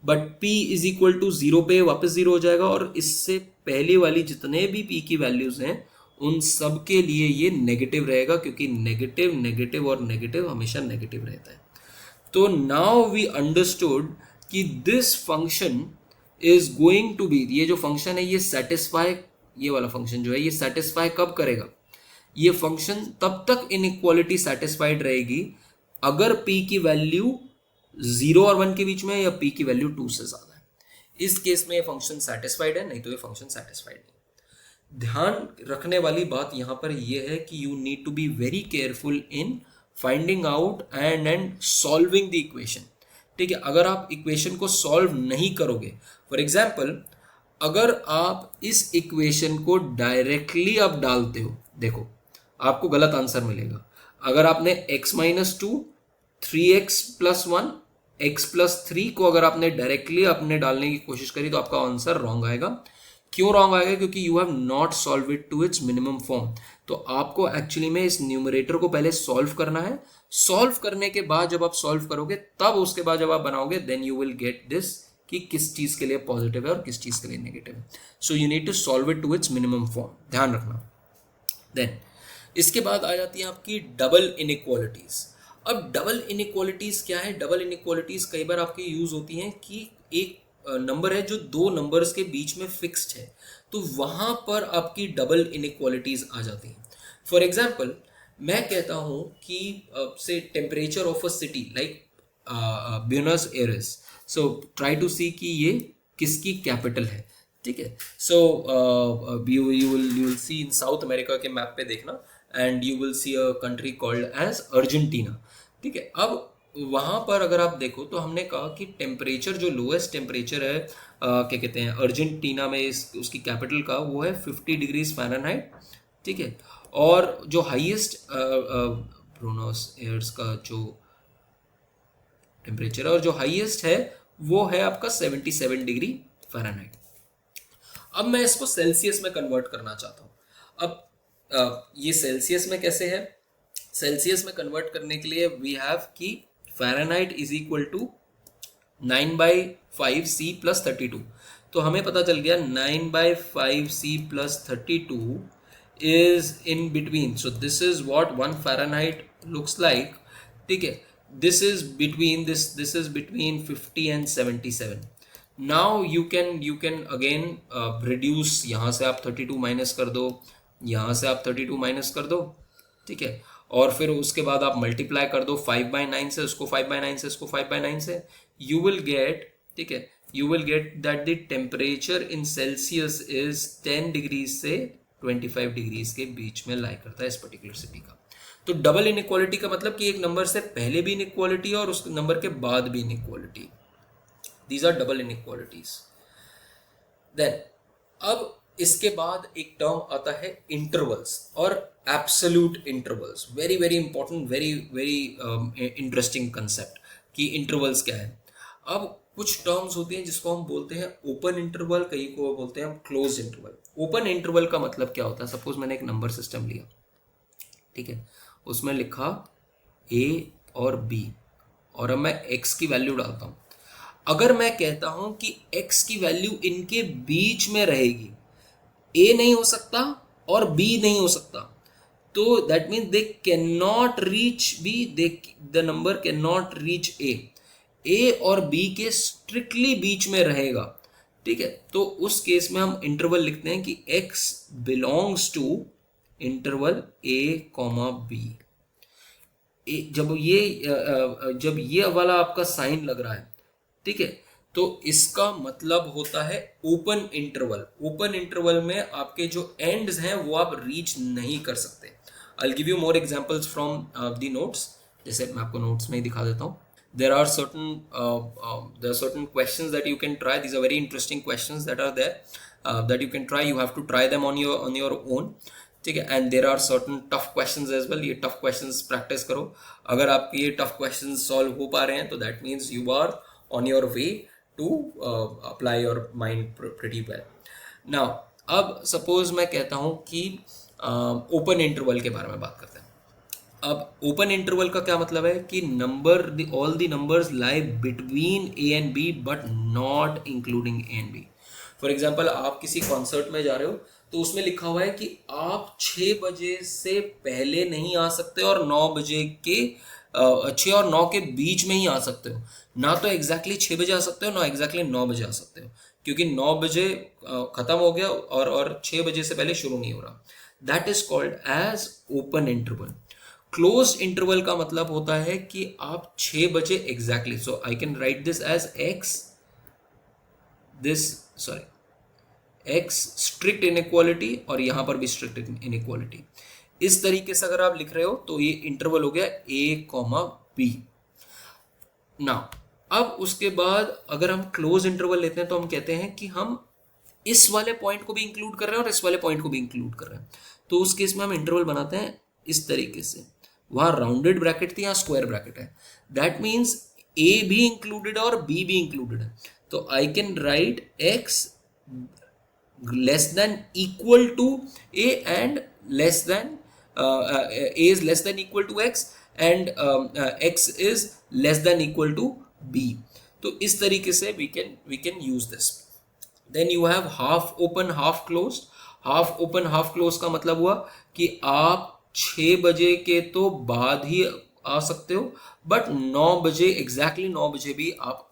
But p is equal to 0 पे वापस 0 हो जाएगा, और इससे पहले वाली जितने भी p की वैल्यूज हैं उन सब के लिए ये नेगेटिव रहेगा, क्योंकि नेगेटिव नेगेटिव और नेगेटिव हमेशा नेगेटिव रहता है। तो नाउ वी अंडरस्टूड कि this function is going to be, ये जो फंक्शन है ये सेटिस्फाई, ये वाला फंक्शन जो है ये सेटिस्फाई कब करेगा? ये फंक्शन तब तक इनइक्वालिटी सेटिस्फाइड रहेगी अगर p की वैल्यू 0 और 1 के बीच में, या p की वैल्यू 2 से ज्यादा है। इस केस में ये फंक्शन सेटिस्फाइड है, नहीं तो ये फंक्शन सेटिस्फाइड नहीं। ध्यान रखने वाली बात यहां पर यह है कि you need to be very careful in finding out and solving the equation, ठीक है। अगर आप इक्वेशन को सॉल्व नहीं करोगे, फॉर एग्जाम्पल अगर आप इस इक्वेशन को डायरेक्टली आप डालते हो, देखो आपको गलत आंसर मिलेगा। अगर आपने x minus two 3x+1 x+3 को अगर आपने डायरेक्टली अपने डालने की कोशिश करी तो आपका आंसर रॉन्ग आएगा। क्यों रॉन्ग आएगा? क्योंकि you have not solve it to its minimum form. तो आपको एक्चुअली में इस न्यूमरेटर को पहले सॉल्व करना है। सॉल्व करने के बाद जब आप सॉल्व करोगे तब उसके बाद जब आप बनाओगे then you will get this कि किस चीज के लिए पॉजिटिव है और किस चीज के लिए नेगेटिव है। So you need to solve it to its minimum form, ध्यान रखना। देन इसके बाद आ जाती है आपकी डबल इनइक्वालिटीज। अब डबल इनइक्वालिटीज क्या है? डबल इनइक्वालिटीज कई बार आपकी यूज होती हैं कि एक नंबर है जो दो नंबर्स के बीच में फिक्स्ड है, तो वहां पर आपकी डबल इनइक्वालिटीज आ जाती हैं। फॉर एग्जाम्पल मैं कहता हूं कि say temperature of a city like Buenos Aires, so try to see कि ये किसकी कैपिटल है, ठीक है। So you will see in South America के मैप पे देखना and you will see a country called as Argentina, ठीक है। अब वहां पर अगर आप देखो तो हमने कहा कि टेम्परेचर जो लोएस्ट टेम्परेचर है क्या कहते हैं अर्जेंटीना में, उसकी कैपिटल का वो है 50 डिग्रीज फ़ारेनहाइट, ठीक है। और जो हाईएस्ट ब्रूनोस एयर्स का जो टेम्परेचर है और जो हाईएस्ट है वो है आपका 77 डिग्री फ़ारेनहाइट। अब मैं इसको सेल्सियस में कन्वर्ट करना चाहता हूँ। अब ये सेल्सियस में कैसे है? सेल्सियस में कन्वर्ट करने के लिए वी हैव कि Fahrenheit is equal to 9/5c + 32। तो हमें पता चल गया 9/5c + 32 is in between, so this is what 1 Fahrenheit looks like, ठीक है। This is between this is between 50 and 77। Now you can again reduce, यहाँ से आप 32 माइनस कर दो, यहाँ से आप 32 माइनस कर दो, ठीक है। और फिर उसके बाद आप मल्टीप्लाई कर दो 5/9 से, उसको 5/9 से, इसको 5/9 से, यू विल गेट, ठीक है, you will get that the temperature in Celsius is 10 degrees से 25 डिग्रीज के बीच में लाई करता है इस पर्टिकुलर सिटी का। तो डबल इनइक्वालिटी का मतलब कि एक नंबर से पहले भी इनइक्वालिटी है और उस नंबर के बाद भी inequality. These are double inequalities. Then अब इसके बाद एक टर्म आता है इंटरवल्स और absolute intervals. Very very important, very very interesting concept कि इंटरवल्स क्या है। अब कुछ टर्म्स होती हैं जिसको हम बोलते हैं ओपन इंटरवल, कई को बोलते हैं हम क्लोज इंटरवल। ओपन इंटरवल का मतलब क्या होता है? सपोज मैंने एक नंबर सिस्टम लिया, ठीक है, उसमें लिखा a और b और अब मैं x की वैल्यू डालता हूं। अगर मैं कहता हूं कि x की वैल्यू इनके बीच में रहेगी, a नहीं हो सकता और b नहीं हो सकता, तो that means they can not reach b, the number can not reach a और b के स्ट्रिक्टली बीच में रहेगा, ठीक है। तो उस केस में हम इंटरवल लिखते हैं कि x belongs to interval a, b। जब ये वाला आपका साइन लग रहा है, ठीक है, तो इसका मतलब होता है ओपन इंटरवल। ओपन इंटरवल में आपके जो एंड्स हैं वो आप रीच नहीं कर सकते। I give you more examples from the notes, जैसे मैं आपको नोट्स में ही दिखा देता हूँ। there are certain questions that you can try. These are very interesting questions that are there. that you can try. You have to try them on your own. ठीक है. And there are certain tough questions as well. ये tough questions practice करो. अगर आपके ये tough questions solve हो पा रहे हैं तो that means you are on your way to apply your mind pretty well. Now अब सपोज मैं कहता हूँ कि ओपन इंटरवल के बारे में बात करते हैं. अब ओपन इंटरवल का क्या मतलब है कि all the numbers lie between A and B but not including A and B. For example आप किसी कॉन्सर्ट में जा रहे हो तो उसमें लिखा हुआ है कि आप 6 बजे से पहले नहीं आ सकते और 9 बजे के 6 और 9 के बीच में ही आ सकते हो. ना तो एग्जैक्टली 6 बजे आ सकते हो, ना एग्जैक्टली 9 बजे आ सकते हो, क्योंकि 9 बजे खत्म हो गया और 6 बजे से पहले शुरू नहीं हो रहा. That is called as open interval. Close interval का मतलब होता है कि आप 6 बजे exactly, so I can write this as X strict inequality और यहां पर भी स्ट्रिक्ट इनइक्वालिटी. इस तरीके से अगर आप लिख रहे हो तो ये इंटरवल हो गया a, b. नाउ अब उसके बाद अगर हम क्लोज इंटरवल लेते हैं तो हम कहते हैं कि हम इस वाले पॉइंट को भी इंक्लूड कर रहे हैं और इस वाले पॉइंट को भी इंक्लूड कर रहे हैं. तो उस केस में हम इंटरवल बनाते हैं इस तरीके से. वहां राउंडेड ब्रैकेट थी, यहां स्क्वायर ब्रैकेट है. दैट मीन्स a भी इंक्लूडेड है और b भी इंक्लूडेड है. तो आई can right x less than equal to a and less than a is less than equal to x and x is less than equal to b. तो इस तरीके से we can use this. Then you have half open half closed. half open half closed का मतलब हुआ कि आप 6 बजे के तो बाद ही आ सकते हो बट 9 बजे एग्जैक्टली 9 बजे भी आप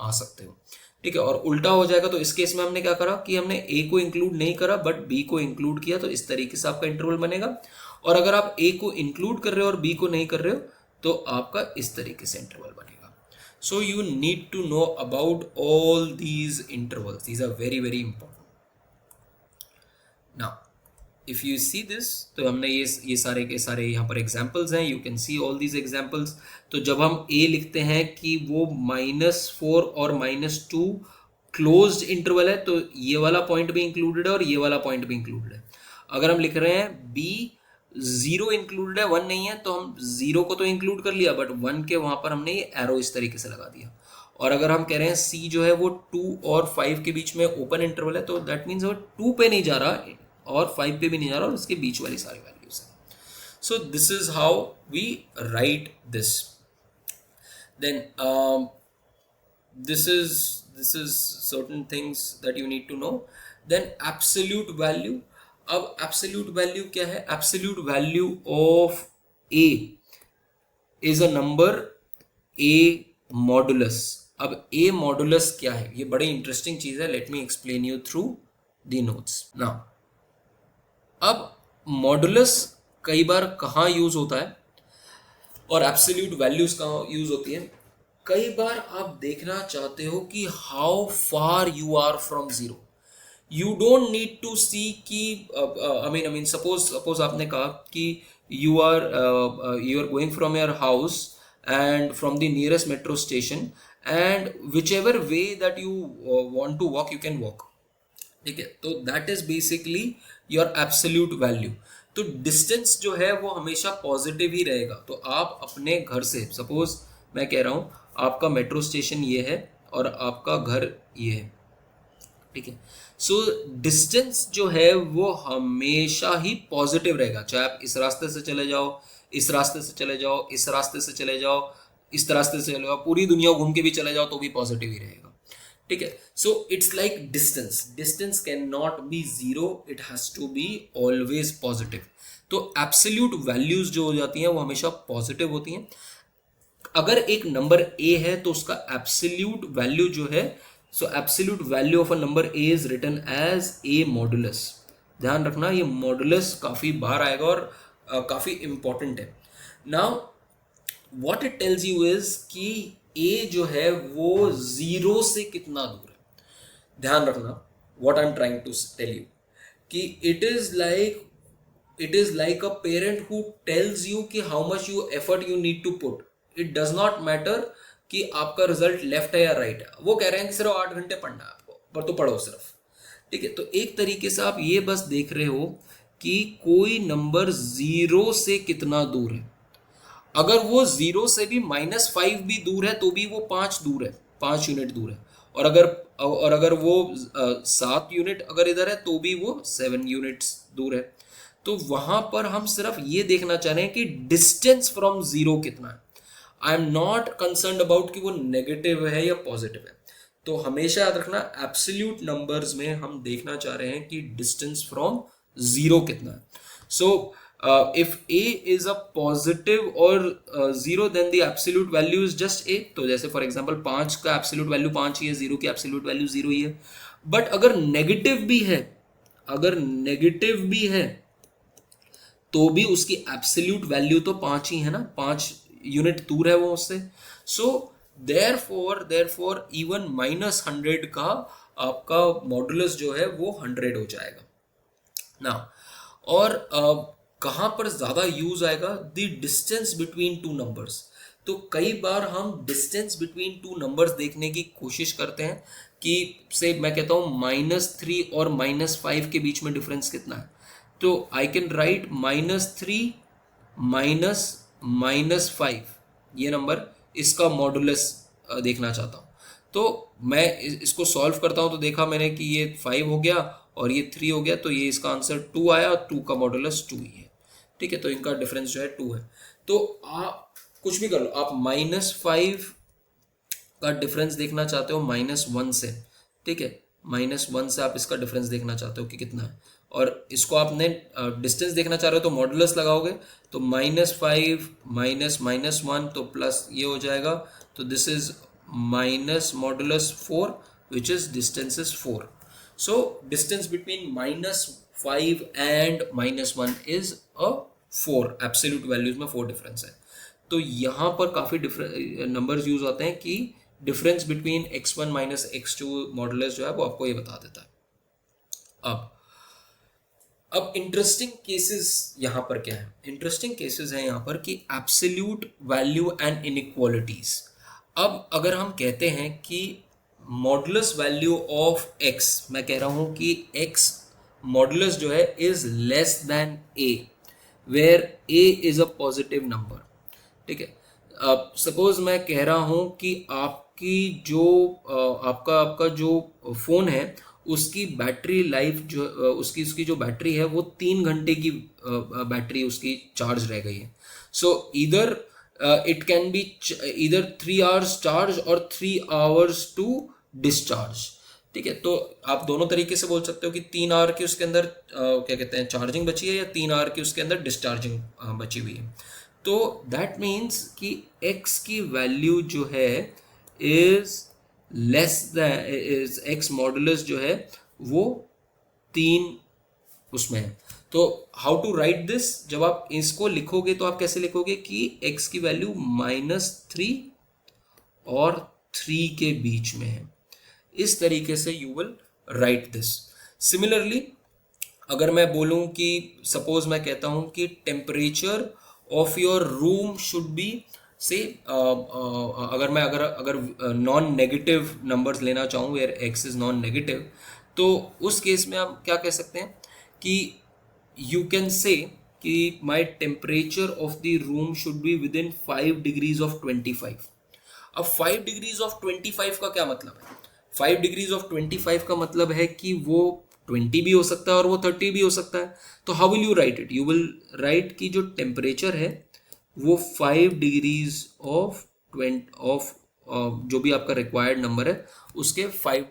आ सकते हो. ठीक है. और उल्टा हो जाएगा तो इस केस में हमने क्या करा कि हमने ए को इंक्लूड नहीं करा बट बी को इंक्लूड किया. तो इस तरीके से आपका इंटरवल बनेगा. और अगर आप ए को इंक्लूड कर रहे हो और बी को नहीं कर रहे हो तो आपका इस तरीके से इंटरवल बनेगा. So you need to know about all these intervals. These are very very important. Now if you see this, तो हमने ये सारे के सारे यहाँ पर एग्जाम्पल्स हैं. You can see all these examples. तो जब हम a लिखते हैं कि वो -4 और -2 क्लोज्ड इंटरवल है तो ये वाला पॉइंट भी इंक्लूडेड है और ये वाला पॉइंट भी इंक्लूडेड है. अगर हम लिख रहे हैं b 0 इंक्लूडेड है 1 नहीं है तो हम 0 को तो इंक्लूड कर लिया बट 1 के वहां पर हमने ये एरो इस तरीके से लगा दिया. और अगर हम कह रहे हैं c जो है वो 2 और 5 के बीच में ओपन इंटरवल है तो दैट मीन्स वो 2 पे नहीं जा रहा और 5 पे भी नहीं जा रहा और इसके बीच वाली सारी वैल्यूज है. So this is how we write this. Then this is certain things that you need to know. Then absolute value. अब absolute value क्या है? Absolute value of a is a number a modulus. अब a modulus क्या है? ये बड़ी interesting चीज है. Let me explain you through the notes. Now अब मॉडुलस कई बार कहाँ यूज होता है और एब्सोल्यूट वैल्यूज कहाँ यूज होती है. कई बार आप देखना चाहते हो कि how far you are from zero. You don't need to see कि आई मीन सपोज आपने कहा कि you are going from your house and from the nearest metro station and whichever way that you want to walk you can walk. ठीक है. तो that is basically your absolute value. तो distance जो है वो हमेशा positive ही रहेगा. तो आप अपने घर से, सपोज मैं कह रहा हूँ आपका मेट्रो स्टेशन ये है और आपका घर ये है. ठीक है. सो डिस्टेंस जो है वो हमेशा ही पॉजिटिव रहेगा. चाहे आप इस रास्ते से चले जाओ, इस रास्ते से चले जाओ, इस रास्ते से चले जाओ, इस रास्ते से चले जाओ, पूरी दुनिया घूम के भी चले जाओ तो भी पॉजिटिव ही रहेगा. ठीक है. So it's like distance can not be zero, it has to be always positive. तो एब्सोल्यूट वैल्यूज जो हो जाती हैं वो हमेशा पॉजिटिव होती हैं. अगर एक नंबर a है तो उसका एब्सोल्यूट वैल्यू जो है, so absolute value of a number a is written as a modulus. ध्यान रखना ये मॉडुलस काफी बार आएगा और काफी इंपॉर्टेंट है. Now what it tells you is कि a जो है वो 0 से कितना दूर है. ध्यान रखना what I am trying to tell you कि it is like a parent who tells you कि how much you effort you need to put. It does not matter कि आपका रिजल्ट लेफ्ट है या राइट है. वो कह रहे हैं कि सिर्फ 8 घंटे पढ़ना है आपको, पर तो पढ़ो सिर्फ. ठीक है, तो एक तरीके से आप ये बस देख रहे हो कि कोई नंबर जीरो से कितना दूर है। अगर वो जीरो से भी -5 भी दूर है तो भी वो 5 दूर है, 5 यूनिट दूर है। और अगर वो 7 यूनिट अगर इधर है तो भी वो 7 यूनिट्स दूर है। तो वहां पर हम सिर्फ ये देखना चाह रहे हैं कि डिस्टेंस फ्रॉम जीरो कितना है। I am not concern about कि वो नेगेटिव है या पॉजिटिव है। तो हमेशा याद रखना, एब्सोल्यूट नंबर्स में हम देखना चाह रहे हैं कि डिस्टेंस फ्रॉम जीरो कितना है। So if a is a positive और zero, then the absolute value is just a। तो जैसे फॉर एग्जांपल 5 का एब्सोल्यूट वैल्यू 5 ही है, जीरो की एब्सोल्यूट वैल्यू जीरो ही है। बट अगर नेगेटिव भी है, अगर नेगेटिव भी है तो भी उसकी एब्सोल्यूट वैल्यू तो 5 ही है ना, 5 यूनिट दूर है वो उससे। सो देयरफॉर इवन -100 का आपका मॉडुलस जो है वो 100 हो जाएगा ना। और कहाँ पर ज़्यादा यूज आएगा, the distance between two numbers. तो कई बार हम डिस्टेंस बिटवीन टू नंबर्स देखने की कोशिश करते हैं कि से मैं कहता हूँ -3 और -5 के बीच में डिफरेंस कितना है। तो आई कैन राइट -3 माइनस -5, ये नंबर, इसका मॉडुलस देखना चाहता हूँ। तो मैं इसको सॉल्व करता हूँ तो देखा मैंने कि ये 5 हो गया और ये 3 हो गया, तो ये इसका आंसर 2 आया और 2 का मॉडुलस 2 ही है। ठीक है, तो इनका डिफरेंस जो है 2 है। तो आप कुछ भी कर लो, आप -5 का डिफरेंस देखना चाहते हो -1 से। ठीक है, -1 से आप इसका डिफरेंस देखना चाहते हो कि कितना है, और इसको आपने डिस्टेंस देखना चाह रहे हो तो मॉडुलस लगाओगे। तो -5 माइनस -1 तो प्लस ये हो जाएगा। तो this is minus modulus 4 which is distance is 4। So distance between -5 and -1 is a 4। Absolute values में 4 डिफरेंस है। तो यहाँ पर काफ़ी डिफरेंट नंबर्स यूज होते हैं कि difference between x1 minus x2 modulus जो है वो आपको ये बता देता है। अब इंटरेस्टिंग केसेस यहाँ पर क्या है, इंटरेस्टिंग केसेस हैं यहाँ पर कि एब्सोल्यूट वैल्यू एंड इनइक्वालिटीज। अब अगर हम कहते हैं कि मॉडुलस वैल्यू ऑफ x, मैं कह रहा हूँ कि x मॉडुलस जो है is less than a, where a is a positive number. ठीक है, अब सपोज मैं कह रहा हूँ कि आपकी जो आपका आपका जो फ़ोन है उसकी बैटरी लाइफ जो उसकी उसकी जो बैटरी है वो 3 घंटे की बैटरी उसकी चार्ज रह गई है। सो इधर इट कैन बी इधर 3 आवर्स चार्ज और 3 आवर्स टू डिस्चार्ज। ठीक है, तो आप दोनों तरीके से बोल सकते हो कि 3 आवर की उसके अंदर क्या कहते हैं चार्जिंग बची है, या 3 आवर की उसके अंदर डिस्चार्जिंग बची हुई है। तो दैट मीन्स कि x की वैल्यू जो है is less than is x modulus जो है वो 3 उसमें है। तो हाउ टू राइट दिस, जब आप इसको लिखोगे तो आप कैसे लिखोगे कि x की वैल्यू -3 और 3 के बीच में है। इस तरीके से you will write this. Similarly अगर मैं बोलूं कि सपोज मैं कहता हूं कि temperature of your room should B से अगर मैं अगर अगर नॉन नेगेटिव नंबर्स लेना चाहूँ where X is non negative, तो उस केस में आप क्या कह सकते हैं कि यू कैन से कि my temperature of the room should be within 5 degrees of 25। अब 5 डिग्रीज ऑफ 25 का क्या मतलब है? 5 डिग्रीज ऑफ 25 का मतलब है कि वो 20 भी हो सकता है और वो 30 भी हो सकता है। तो how will you right it? You will write कि जो टेम्परेचर है वो 5 डिग्रीज ऑफ 20 ऑफ जो भी आपका रिक्वायर्ड नंबर है उसके 5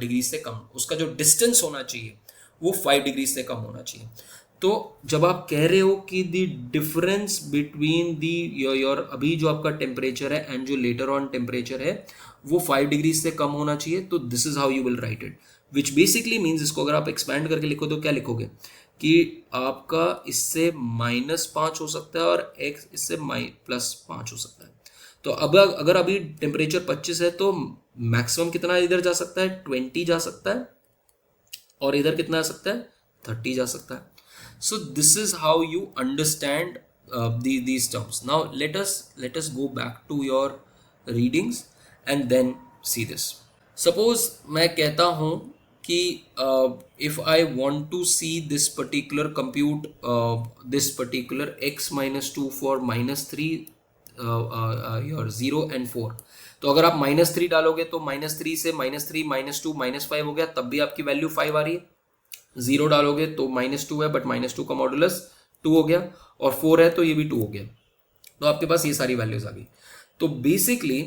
डिग्री से कम, उसका जो डिस्टेंस होना चाहिए वो 5 डिग्री से कम होना चाहिए। तो जब आप कह रहे हो कि the difference between the your अभी जो आपका टेम्परेचर है एंड जो लेटर ऑन टेम्परेचर है वो 5 डिग्री से कम होना चाहिए, तो this is how you will write it, which basically means, इसको अगर आप एक्सपैंड करके लिखो तो क्या लिखोगे कि आपका इससे -5 हो सकता है और x इससे +5 हो सकता है। तो अब अगर अभी टेम्परेचर 25 है तो मैक्सिमम कितना इधर जा सकता है, 20 जा सकता है, और इधर कितना आ सकता है, 30 जा सकता है। So this is how you understand these terms. Now let us go back to your readings and then see this. Suppose मैं कहता हूँ कि if I want to see this particular compute this particular x minus 2 for minus 3 your 0 and 4, तो अगर आप minus 3 डालोगे तो minus 3 से माइनस 3 माइनस 2 माइनस 5 हो गया, तब भी आपकी वैल्यू 5 आ रही है। 0 डालोगे तो माइनस 2 है बट माइनस 2 का मॉडुलस 2 हो गया, और 4 है तो ये भी 2 हो गया, तो आपके पास ये सारी वैल्यूज आ गई। तो बेसिकली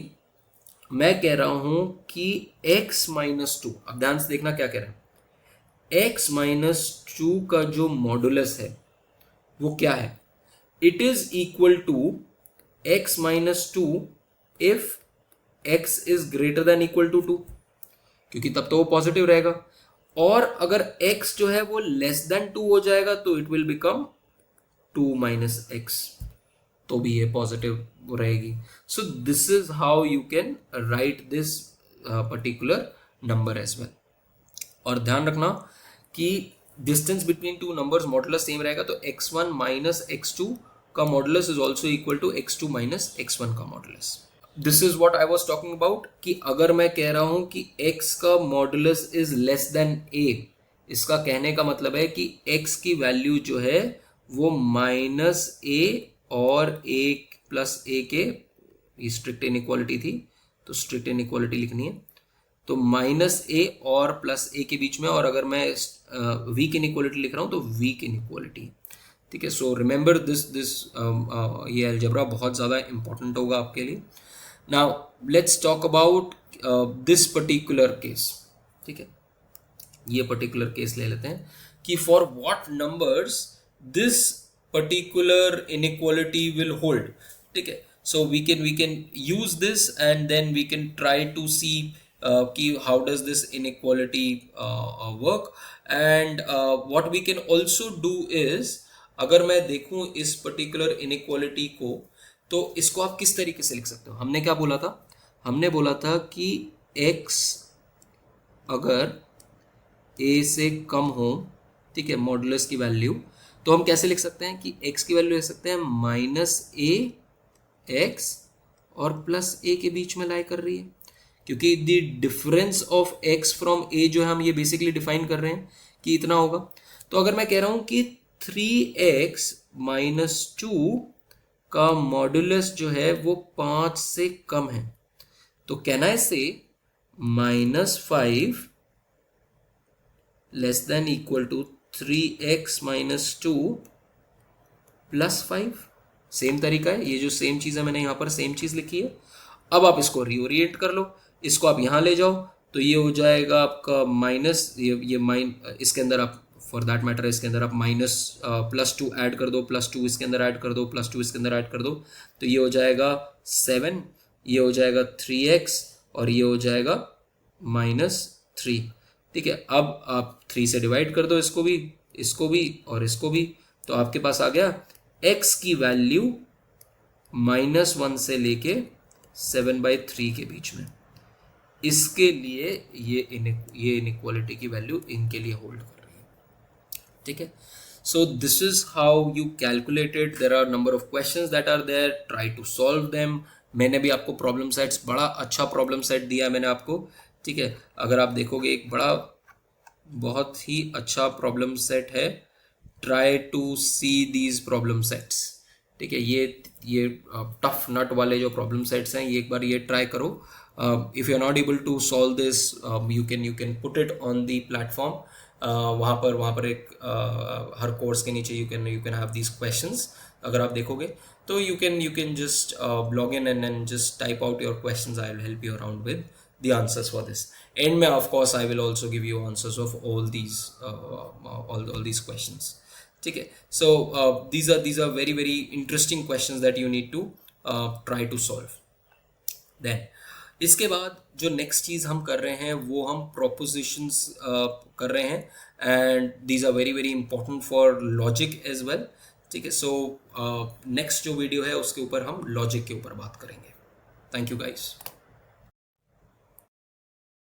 मैं कह रहा हूं कि x माइनस 2, अब ध्यान से देखना क्या कह रहा है, x माइनस 2 का जो मॉडुलस है वो क्या है, it is equal to x minus 2 if x is greater than equal to 2, क्योंकि तब तो वो पॉजिटिव रहेगा, और अगर x जो है वो लेस देन 2 हो जाएगा तो it will become 2 minus x, तो भी ये पॉजिटिव रहेगी। So this is how you can write this particular number as well. और ध्यान रखना कि distance between two numbers modulus same रहेगा, तो x1 माइनस x2 का modulus is also equal to x2 minus x1 का modulus. This is what I was talking about, कि अगर मैं कह रहा हूं कि x का modulus is less than a, इसका कहने का मतलब है कि x की वैल्यू जो है वो माइनस a और a प्लस a के, ये स्ट्रिक्ट इनइक्वालिटी थी तो स्ट्रिक्ट इनइक्वालिटी लिखनी है, तो माइनस a और प्लस a के बीच में, और अगर मैं वीक इनइक्वालिटी लिख रहा हूं तो वीक इनइक्वालिटी। ठीक है, सो रिमेंबर दिस ये अलजेब्रा बहुत ज़्यादा इंपॉर्टेंट होगा आपके लिए। Now let's talk about this particular case. ठीक है, ये पर्टिकुलर केस ले लेते हैं कि for what numbers this particular inequality will hold. ठीक है, so we can use this and then we can try to see कि how does this inequality work, and what we can also do is, अगर मैं देखूं इस particular inequality को, तो इसको आप किस तरीके से लिख सकते हो। हमने क्या बोला था, हमने बोला था कि x अगर a से कम हो, ठीक है, मॉडुलस की वैल्यू, तो हम कैसे लिख सकते हैं कि x की वैल्यू लिख सकते हैं माइनस a x और प्लस a के बीच में लाई कर रही है, क्योंकि the difference of x from a जो है हम ये बेसिकली डिफाइन कर रहे हैं कि इतना होगा। तो अगर मैं कह रहा हूं कि 3x माइनस 2 का मॉडुलस जो है वो 5 से कम है, तो can I say minus 5 less than equal to 3x minus 2 plus 5। Same तरीका है, ये जो सेम चीज़ है मैंने यहाँ पर सेम चीज़ लिखी है। अब आप इसको रीओरिएंट कर लो, इसको आप यहाँ ले जाओ, तो ये हो जाएगा आपका माइनस, ये इसके अंदर आप फॉर दैट मैटर इसके अंदर आप माइनस प्लस 2 ऐड कर दो, प्लस 2 इसके अंदर ऐड कर दो, प्लस 2 इसके अंदर ऐड कर दो, तो ये हो जाएगा 7, ये हो जाएगा 3x और ये हो जाएगा माइनस 3। ठीक है, अब आप 3 से डिवाइड कर दो इसको भी और इसको भी, तो आपके पास आ गया x की वैल्यू -1 से लेके 7/3 के बीच में। इसके लिए ये इनइक्वालिटी की वैल्यू इनके लिए होल्ड कर रही है। ठीक है, so this is how you calculated. There are number of questions that are there, try to solve them. मैंने भी आपको प्रॉब्लम सेट्स, बड़ा अच्छा प्रॉब्लम सेट दिया है मैंने आपको। ठीक है, अगर आप देखोगे एक बहुत ही अच्छा प्रॉब्लम सेट है, try to see these problem sets. ठीक है, ये टफ नट वाले जो प्रॉब्लम सेट्स हैं, ये एक बार ये ट्राई करो। If you are not able to solve this, you can put it on the platform. वहाँ पर एक हर कोर्स के नीचे you can have these questions. अगर आप देखोगे तो you can just log in and just type out your questions. I will help you around with the answers for this. And may of course I will also give you answers of all these questions. ठीक है, so these are very very interesting questions that you need to try to solve. Then इसके बाद जो next चीज़ हम कर रहे हैं वो हम propositions कर रहे हैं, and these are very very important for logic as well. ठीक है, so next जो वीडियो है उसके ऊपर हम लॉजिक के ऊपर बात करेंगे। Thank you guys.